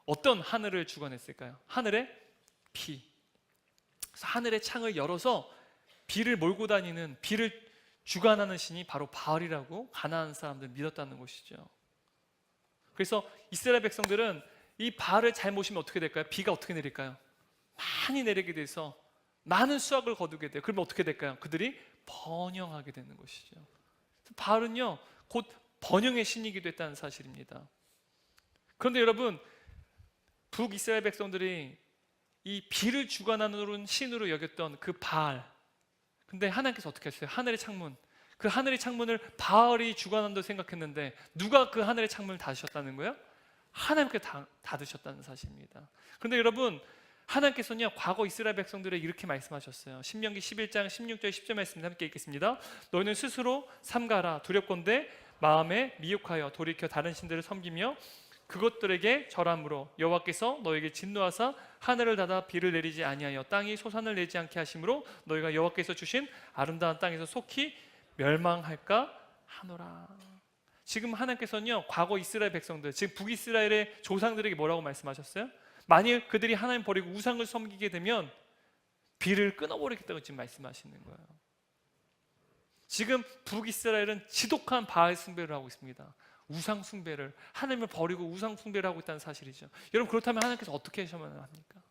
Speaker 1: 어떤 하늘을 주관했을까요? 하늘의 비. 그래서 하늘의 창을 열어서 비를 몰고 다니는, 비를 주관하는 신이 바로 바알이라고 가나안 사람들 믿었다는 것이죠. 그래서 이스라엘 백성들은 이 바알을 잘 모시면 어떻게 될까요? 비가 어떻게 내릴까요? 많이 내리게 돼서 많은 수확을 거두게 돼요. 그러면 어떻게 될까요? 그들이 번영하게 되는 것이죠. 바알은요 곧 번영의 신이기도 했다는 사실입니다. 그런데 여러분, 북이스라엘 백성들이 이 비를 주관하는 신으로 여겼던 그 바알, 근데 하나님께서 어떻게 하셨어요? 하늘의 창문, 그 하늘의 창문을 바알이 주관한다고 생각했는데 누가 그 하늘의 창문을 닫으셨다는 거예요? 하나님께서 닫으셨다는 사실입니다. 그런데 여러분, 하나님께서는요 과거 이스라엘 백성들에게 이렇게 말씀하셨어요. 신명기 11장 16절 10절 말씀 함께 읽겠습니다. 너희는 스스로 삼가라. 두렵건대 마음에 미혹하여 돌이켜 다른 신들을 섬기며 그것들에게 절함으로 여호와께서 너에게 진노하사 하늘을 닫아 비를 내리지 아니하여 땅이 소산을 내지 않게 하심으로 너희가 여호와께서 주신 아름다운 땅에서 속히 멸망할까 하노라. 지금 하나님께서는요 과거 이스라엘 백성들, 지금 북이스라엘의 조상들에게 뭐라고 말씀하셨어요? 만일 그들이 하나님 버리고 우상을 섬기게 되면 비를 끊어버리겠다고 지금 말씀하시는 거예요. 지금 북이스라엘은 지독한 바알 숭배를 하고 있습니다. 우상 숭배를, 하나님을 버리고 우상 숭배를 하고 있다는 사실이죠. 여러분 그렇다면 하나님께서 어떻게 하셔야 합니까?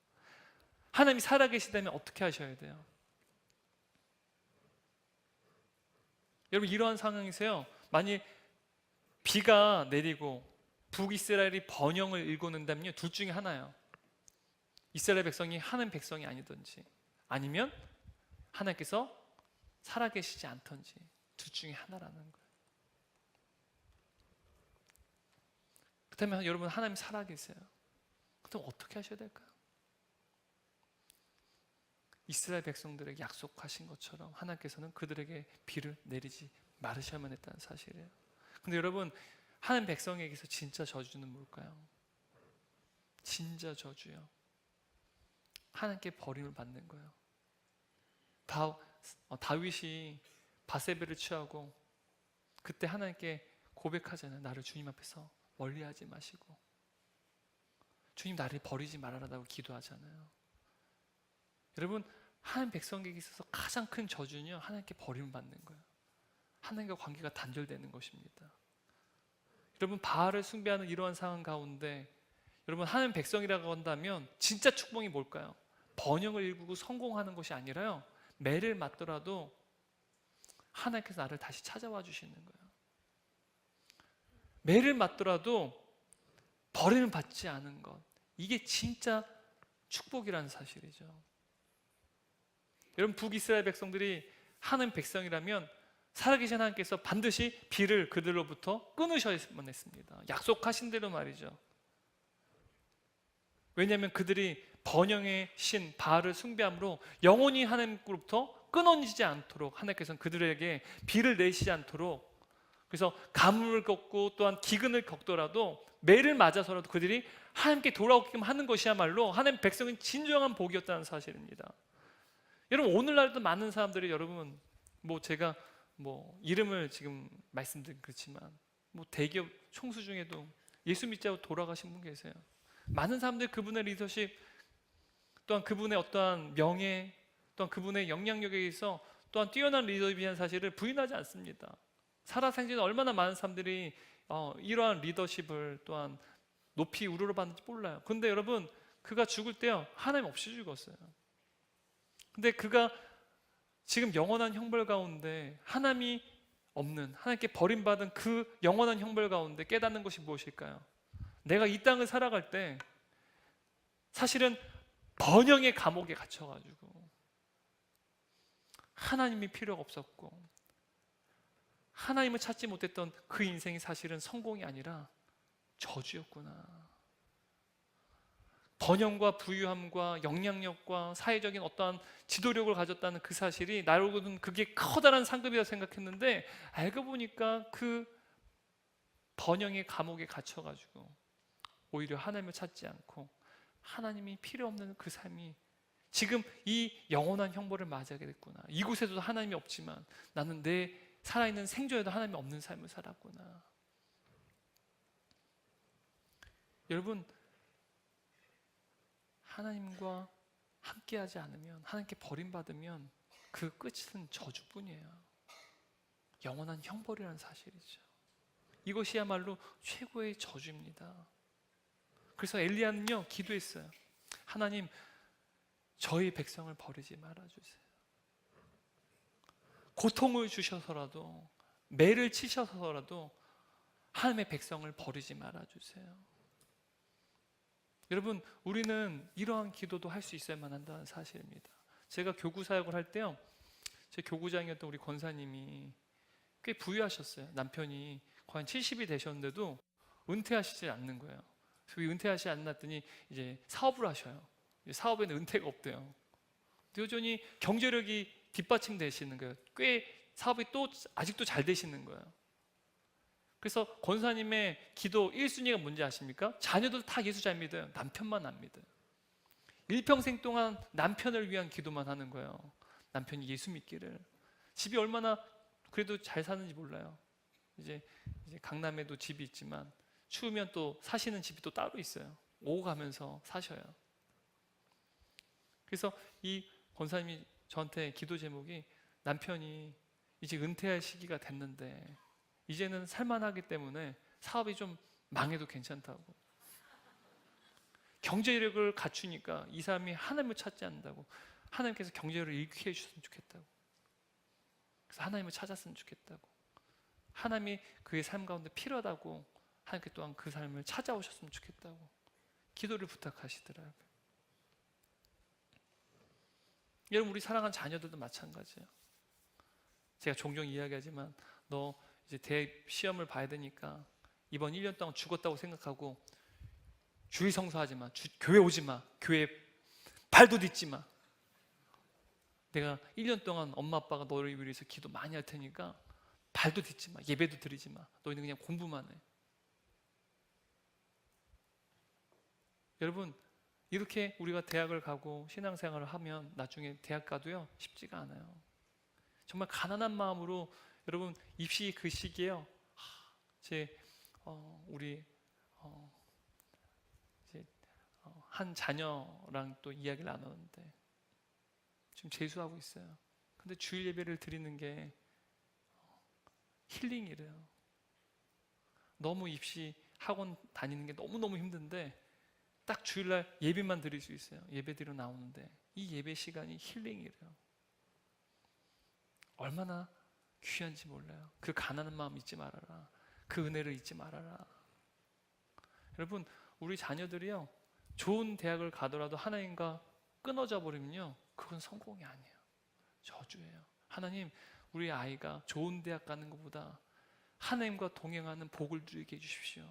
Speaker 1: 하나님이 살아계시다면 어떻게 하셔야 돼요? 여러분 이러한 상황에서요, 만일 비가 내리고 북이스라엘이 번영을 일궈낸다면요, 둘 중에 하나예요. 이스라엘 백성이 하나님 백성이 아니든지, 아니면 하나님께서 살아계시지 않던지, 둘 중에 하나라는 거예요. 그렇다면 여러분 하나님 살아계세요. 그럼 어떻게 하셔야 될까요? 이스라엘 백성들에게 약속하신 것처럼 하나님께서는 그들에게 비를 내리지 말으셔야만 했다는 사실이에요. 근데 여러분, 하나님 백성에게서 진짜 저주는 뭘까요? 진짜 저주요, 하나님께 버림을 받는 거예요. 다윗이 바세바를 취하고 그때 하나님께 고백하잖아요. 나를 주님 앞에서 멀리하지 마시고 주님 나를 버리지 말아라라고 기도하잖아요. 여러분, 하나님 백성에게 있어서 가장 큰 저주는요, 하나님께 버림을 받는 거예요. 하나님과 관계가 단절되는 것입니다. 여러분, 바알을 숭배하는 이러한 상황 가운데 여러분, 하나님 백성이라고 한다면 진짜 축복이 뭘까요? 번영을 일구고 성공하는 것이 아니라요, 매를 맞더라도 하나님께서 나를 다시 찾아와 주시는 거예요. 매를 맞더라도 버림을 받지 않은 것, 이게 진짜 축복이라는 사실이죠. 여러분, 북이스라엘 백성들이 하나님 백성이라면 살아계신 하나님께서 반드시 비를 그들로부터 끊으셔야만 했습니다. 약속하신 대로 말이죠. 왜냐하면 그들이 번영의 신 바알을 숭배함으로 영원히 하나님으로부터 끊어지지 않도록 하나님께서는 그들에게 비를 내시지 않도록, 그래서 가뭄을 겪고 또한 기근을 겪더라도 매를 맞아서라도 그들이 하나님께 돌아오게끔 하는 것이야말로 하나님 백성은 진정한 복이었다는 사실입니다. 여러분, 오늘날도 많은 사람들이, 여러분 제가 이름을 지금 말씀드린 그렇지만 대기업 총수 중에도 예수 믿자고 돌아가신 분 계세요. 많은 사람들이 그분의 리더십, 또한 그분의 어떠한 명예, 또한 그분의 영향력에 의해서 또한 뛰어난 리더십이라는 사실을 부인하지 않습니다. 살아생전에 얼마나 많은 사람들이 이러한 리더십을 또한 높이 우러러봤는지 몰라요. 그런데 여러분, 그가 죽을 때요, 하나님 없이 죽었어요. 근데 그가 지금 영원한 형벌 가운데, 하나님이 없는, 하나님께 버림받은 그 영원한 형벌 가운데 깨닫는 것이 무엇일까요? 내가 이 땅을 살아갈 때 사실은 번영의 감옥에 갇혀가지고 하나님이 필요가 없었고 하나님을 찾지 못했던 그 인생이 사실은 성공이 아니라 저주였구나. 번영과 부유함과 영향력과 사회적인 어떠한 지도력을 가졌다는 그 사실이 나로는 그게 커다란 상급이라고 생각했는데, 알고 보니까 그 번영의 감옥에 갇혀가지고 오히려 하나님을 찾지 않고 하나님이 필요 없는 그 삶이 지금 이 영원한 형벌을 맞이하게 됐구나. 이곳에도 하나님이 없지만 나는 내 살아있는 생존에도 하나님이 없는 삶을 살았구나. 여러분, 하나님과 함께하지 않으면, 하나님께 버림받으면 그 끝은 저주뿐이에요. 영원한 형벌이라는 사실이죠. 이것이야말로 최고의 저주입니다. 그래서 엘리야는요 기도했어요. 하나님, 저희 백성을 버리지 말아주세요. 고통을 주셔서라도, 매를 치셔서라도 하나님의 백성을 버리지 말아주세요. 여러분, 우리는 이러한 기도도 할 수 있어야만 한다는 사실입니다. 제가 교구 사역을 할 때요, 제 교구장이었던 우리 권사님이 꽤 부유하셨어요. 남편이 거의 70이 되셨는데도 은퇴하시지 않는 거예요. 그래서 은퇴하시지 않았더니 이제 사업을 하셔요. 사업에는 은퇴가 없대요. 여전히 경제력이 뒷받침되시는 거예요. 꽤 사업이 또 아직도 잘 되시는 거예요. 그래서 권사님의 기도 1순위가 뭔지 아십니까? 자녀들 다 예수 잘 믿어요. 남편만 안 믿어요. 일평생 동안 남편을 위한 기도만 하는 거예요. 남편이 예수 믿기를. 집이 얼마나 그래도 잘 사는지 몰라요. 이제 강남에도 집이 있지만 추우면 또 사시는 집이 또 따로 있어요. 오고 가면서 사셔요. 그래서 이 권사님이 저한테 기도 제목이, 남편이 이제 은퇴할 시기가 됐는데 이제는 살만하기 때문에 사업이 좀 망해도 괜찮다고, 경제력을 갖추니까 이 사람이 하나님을 찾지 않는다고, 하나님께서 경제력을 일으켜 주셨으면 좋겠다고, 그래서 하나님을 찾았으면 좋겠다고, 하나님이 그의 삶 가운데 필요하다고, 하나님께 또한 그 삶을 찾아오셨으면 좋겠다고 기도를 부탁하시더라고요. 여러분, 우리 사랑하는 자녀들도 마찬가지예요. 제가 종종 이야기하지만, 너 이제 대학 시험을 봐야 되니까 이번 1년 동안 죽었다고 생각하고 주일 성수하지 마, 교회 오지 마, 교회 발도 딛지 마. 내가 1년 동안 엄마 아빠가 너를 위해서 기도 많이 할 테니까 발도 딛지 마, 예배도 드리지 마. 너희는 그냥 공부만 해. 여러분, 이렇게 우리가 대학을 가고 신앙생활을 하면 나중에 대학 가도요 쉽지가 않아요. 정말 가난한 마음으로, 여러분, 입시 그 시기에요, 우리 한 자녀랑 또 이야기를 나눴는데 지금 재수하고 있어요. 근데 주일 예배를 드리는 게 힐링이래요. 너무 입시 학원 다니는 게 너무너무 힘든데 딱 주일날 예배만 드릴 수 있어요. 예배 드리러 나오는데 이 예배 시간이 힐링이래요. 얼마나 귀한지 몰라요. 그 가난한 마음 잊지 말아라. 그 은혜를 잊지 말아라. 여러분, 우리 자녀들이요 좋은 대학을 가더라도 하나님과 끊어져 버리면요 그건 성공이 아니에요. 저주예요. 하나님, 우리 아이가 좋은 대학 가는 것보다 하나님과 동행하는 복을 누리게 해주십시오.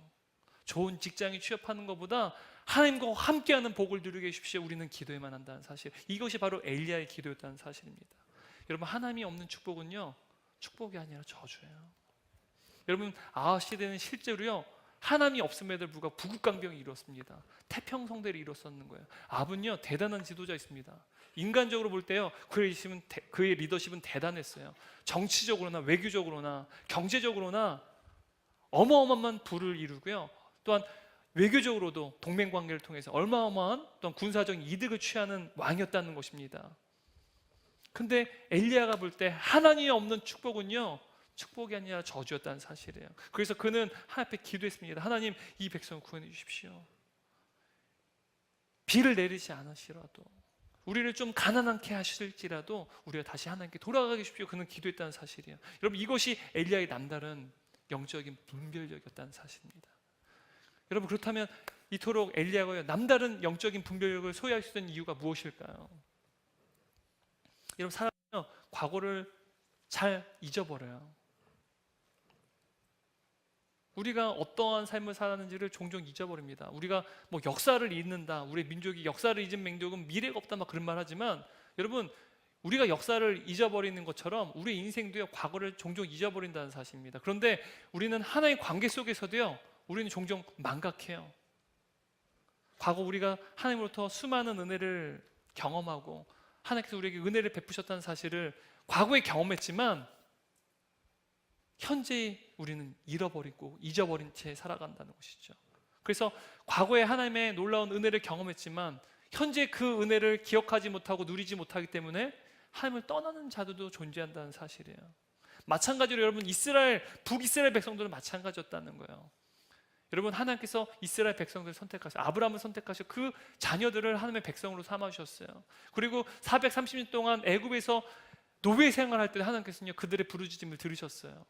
Speaker 1: 좋은 직장에 취업하는 것보다 하나님과 함께하는 복을 누리게 해주십시오. 우리는 기도해만 한다는 사실, 이것이 바로 엘리야의 기도였다는 사실입니다. 여러분, 하나님이 없는 축복은요 축복이 아니라 저주예요. 여러분, 아합 시대는 실제로요 하나님이 없음에도 불구하고 부국강병이 이뤘습니다. 태평성대를 이뤘었는 거예요. 아합은요 대단한 지도자였습니다. 인간적으로 볼 때요 그의 리더십은 대단했어요. 정치적으로나 외교적으로나 경제적으로나 어마어마한 부를 이루고요, 또한 외교적으로도 동맹관계를 통해서 어마어마한 또한 군사적인 이득을 취하는 왕이었다는 것입니다. 근데 엘리야가 볼 때 하나님이 없는 축복은요 축복이 아니라 저주였다는 사실이에요. 그래서 그는 하나님 앞에 기도했습니다. 하나님, 이 백성을 구원해 주십시오. 비를 내리지 않으시라도, 우리를 좀 가난하게 하실지라도 우리가 다시 하나님께 돌아가게 해주십시오. 그는 기도했다는 사실이에요. 여러분, 이것이 엘리야의 남다른 영적인 분별력이었다는 사실입니다. 여러분, 그렇다면 이토록 엘리야가 남다른 영적인 분별력을 소유할 수 있는 이유가 무엇일까요? 여러분, 사람은요 과거를 잘 잊어버려요. 우리가 어떠한 삶을 살았는지를 종종 잊어버립니다. 우리가 뭐 역사를 잊는다, 우리 민족이 역사를 잊은 민족은 미래가 없다, 막 그런 말 하지만, 여러분, 우리가 역사를 잊어버리는 것처럼 우리 인생도요, 과거를 종종 잊어버린다는 사실입니다. 그런데 우리는 하나의 관계 속에서도요, 우리는 종종 망각해요. 과거 우리가 하나님으로부터 수많은 은혜를 경험하고 하나님께서 우리에게 은혜를 베푸셨다는 사실을 과거에 경험했지만 현재 우리는 잃어버리고 잊어버린 채 살아간다는 것이죠. 그래서 과거에 하나님의 놀라운 은혜를 경험했지만 현재 그 은혜를 기억하지 못하고 누리지 못하기 때문에 하나님을 떠나는 자들도 존재한다는 사실이에요. 마찬가지로 여러분, 북이스라엘 백성들은 마찬가지였다는 거예요. 여러분, 하나님께서 이스라엘 백성들을 선택하셔서 아브라함을 선택하셔서 그 자녀들을 하나님의 백성으로 삼아주셨어요. 그리고 430년 동안 애굽에서 노예 생활할 때 하나님께서는요, 그들의 부르짖음을 들으셨어요.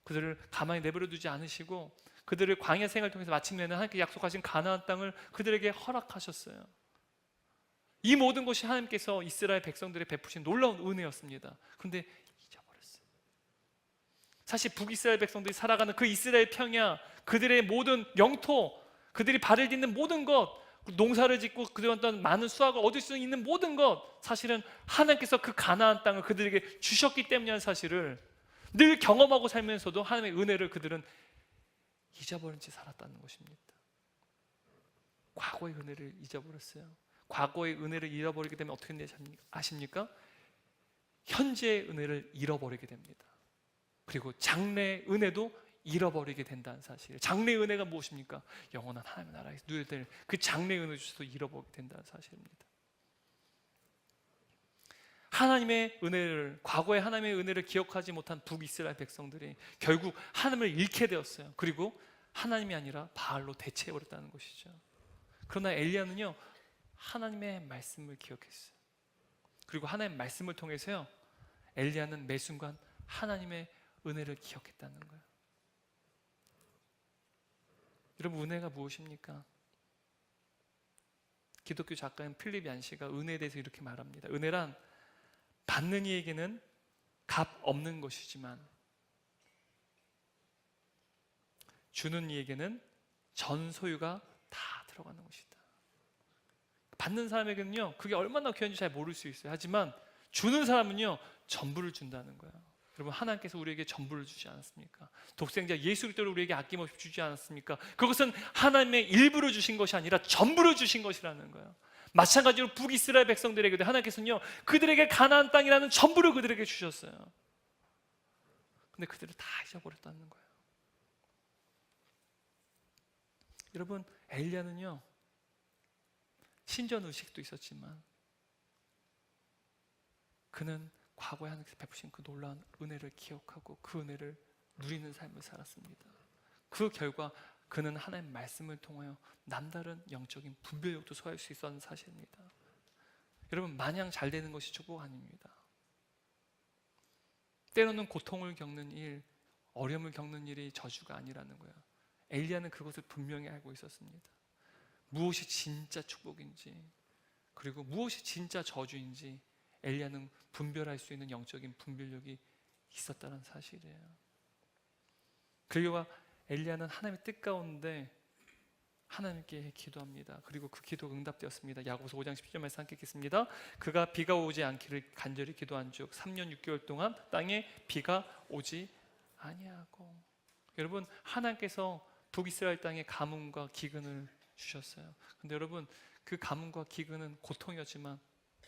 Speaker 1: 그들을 가만히 내버려 두지 않으시고 그들을 광야 생활을 통해서 마침내는 하나님께 약속하신 가나안 땅을 그들에게 허락하셨어요. 이 모든 것이 하나님께서 이스라엘 백성들에 베푸신 놀라운 은혜였습니다. 그런데 잊어버렸어요. 사실 북이스라엘 백성들이 살아가는 그 이스라엘 평야, 그들의 모든 영토, 그들이 발을 딛는 모든 것, 농사를 짓고 그들의 어떤 많은 수확을 얻을 수 있는 모든 것, 사실은 하나님께서 그 가나안 땅을 그들에게 주셨기 때문이라는 사실을 늘 경험하고 살면서도 하나님의 은혜를 그들은 잊어버린 채 살았다는 것입니다. 과거의 은혜를 잊어버렸어요. 과거의 은혜를 잃어버리게 되면 어떻게 되는지 아십니까? 현재의 은혜를 잃어버리게 됩니다. 그리고 장래의 은혜도 잃어버리게 된다는 사실. 장래의 은혜가 무엇입니까? 영원한 하나님의 나라에서 누려야 될 그 장래의 은혜를 주셔서 잃어버리게 된다는 사실입니다. 하나님의 은혜를, 과거의 하나님의 은혜를 기억하지 못한 북이스라엘 백성들이 결국 하나님을 잃게 되었어요. 그리고 하나님이 아니라 바알로 대체해버렸다는 것이죠. 그러나 엘리야는요, 하나님의 말씀을 기억했어요. 그리고 하나님의 말씀을 통해서요, 엘리야는 매 순간 하나님의 은혜를 기억했다는 거예요. 여러분, 은혜가 무엇입니까? 기독교 작가인 필립 얀시가 은혜에 대해서 이렇게 말합니다. 은혜란 받는 이에게는 값 없는 것이지만 주는 이에게는 전 소유가 다 들어가는 것이다. 받는 사람에게는요, 그게 얼마나 귀한지 잘 모를 수 있어요. 하지만 주는 사람은요, 전부를 준다는 거예요. 여러분, 하나님께서 우리에게 전부를 주지 않았습니까? 독생자 예수 그리스도를 우리에게 아낌없이 주지 않았습니까? 그것은 하나님의 일부를 주신 것이 아니라 전부를 주신 것이라는 거예요. 마찬가지로 북이스라엘 백성들에게도 하나님께서는요, 그들에게 가나안 땅이라는 전부를 그들에게 주셨어요. 근데 그들을 다 잊어버렸다는 거예요. 여러분, 엘리야는요, 신전 의식도 있었지만 그는 과거에 하나님께서 베푸신 그 놀라운 은혜를 기억하고 그 은혜를 누리는 삶을 살았습니다. 그 결과 그는 하나님의 말씀을 통하여 남다른 영적인 분별력도 소화할 수 있었다는 사실입니다. 여러분, 마냥 잘 되는 것이 축복 아닙니다. 때로는 고통을 겪는 일, 어려움을 겪는 일이 저주가 아니라는 거예요. 엘리야는 그것을 분명히 알고 있었습니다. 무엇이 진짜 축복인지, 그리고 무엇이 진짜 저주인지 엘리야는 분별할 수 있는 영적인 분별력이 있었다는 사실이에요. 그리고 엘리야는 하나님의 뜻 가운데 하나님께 기도합니다. 그리고 그 기도가 응답되었습니다. 야고보서 5장 10절 말씀 함께 읽겠습니다. 그가 비가 오지 않기를 간절히 기도한 즉 3년 6개월 동안 땅에 비가 오지 아니하고. 여러분, 하나님께서 북이스라엘 땅에 가뭄과 기근을 주셨어요. 근데 여러분, 그 가뭄과 기근은 고통이었지만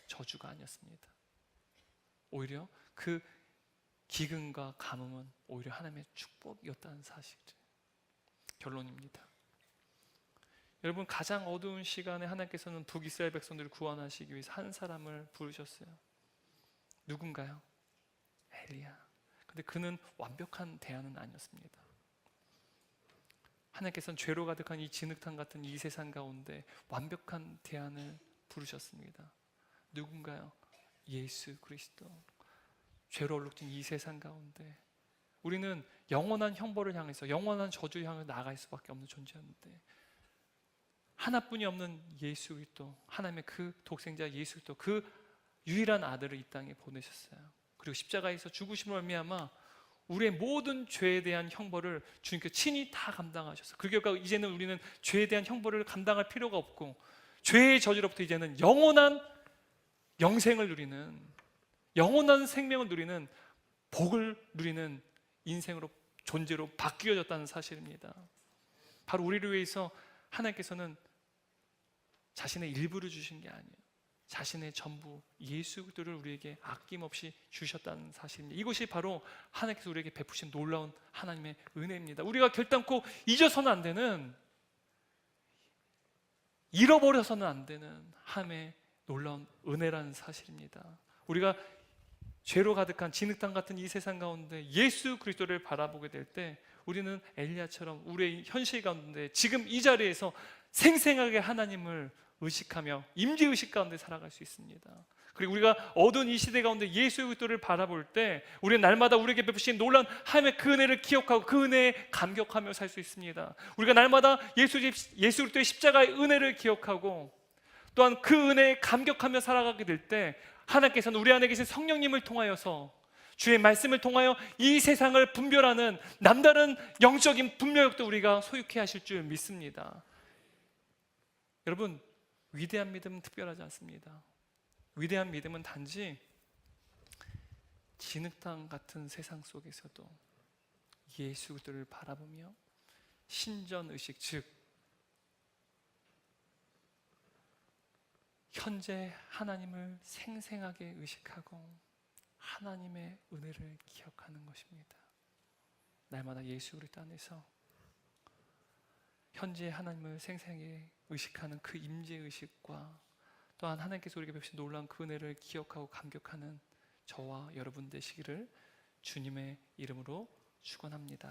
Speaker 1: 저주가 아니었습니다. 오히려 그 기근과 가뭄은 오히려 하나님의 축복이었다는 사실. 결론입니다. 여러분, 가장 어두운 시간에 하나님께서는 북이스라엘 백성들을 구원하시기 위해서 한 사람을 부르셨어요. 누군가요? 엘리야. 근데 그는 완벽한 대안은 아니었습니다. 하나님께서는 죄로 가득한 이 진흙탕 같은 이 세상 가운데 완벽한 대안을 부르셨습니다. 누군가요? 예수 그리스도. 죄로 얼룩진 이 세상 가운데 우리는 영원한 형벌을 향해서 영원한 저주를 향해 나아갈 수밖에 없는 존재였는데 하나뿐이 없는 예수 그리스도, 하나님의 그 독생자 예수 그리스도, 그 유일한 아들을 이 땅에 보내셨어요. 그리고 십자가에서 죽으심으로 말미암아 우리의 모든 죄에 대한 형벌을 주님께 친히 다 감당하셔서 그 결과 이제는 우리는 죄에 대한 형벌을 감당할 필요가 없고 죄의 저주로부터 이제는 영원한 영생을 누리는, 영원한 생명을 누리는, 복을 누리는 인생으로, 존재로 바뀌어졌다는 사실입니다. 바로 우리를 위해서 하나님께서는 자신의 일부를 주신 게 아니에요. 자신의 전부 예수 그리스도를 우리에게 아낌없이 주셨다는 사실입니다. 이것이 바로 하나님께서 우리에게 베푸신 놀라운 하나님의 은혜입니다. 우리가 결단코 잊어서는 안 되는, 잃어버려서는 안 되는 하나님의 놀라운 은혜라는 사실입니다. 우리가 죄로 가득한 진흙탕 같은 이 세상 가운데 예수 그리스도를 바라보게 될 때 우리는 엘리야처럼 우리의 현실 가운데 지금 이 자리에서 생생하게 하나님을 의식하며 임재의식 가운데 살아갈 수 있습니다. 그리고 우리가 어두운 이 시대 가운데 예수 그리스도를 바라볼 때 우리는 날마다 우리에게 베푸신 놀라운 하나님의 그 은혜를 기억하고 그 은혜에 감격하며 살 수 있습니다. 우리가 날마다 예수 그리스도의 십자가의 은혜를 기억하고 또한 그 은혜에 감격하며 살아가게 될 때 하나님께서는 우리 안에 계신 성령님을 통하여서 주의 말씀을 통하여 이 세상을 분별하는 남다른 영적인 분별력도 우리가 소유케 하실 줄 믿습니다. 여러분, 위대한 믿음은 특별하지 않습니다. 위대한 믿음은 단지 진흙탕 같은 세상 속에서도 예수 그리스도를 바라보며 신전의식, 즉 현재 하나님을 생생하게 의식하고 하나님의 은혜를 기억하는 것입니다. 날마다 예수 그리스도 안에서 현재 하나님을 생생하게 의식하는 그 임재의식과 또한 하나님께서 우리에게 베푸신 놀라운 그 은혜를 기억하고 감격하는 저와 여러분 되시기를 주님의 이름으로 축원합니다.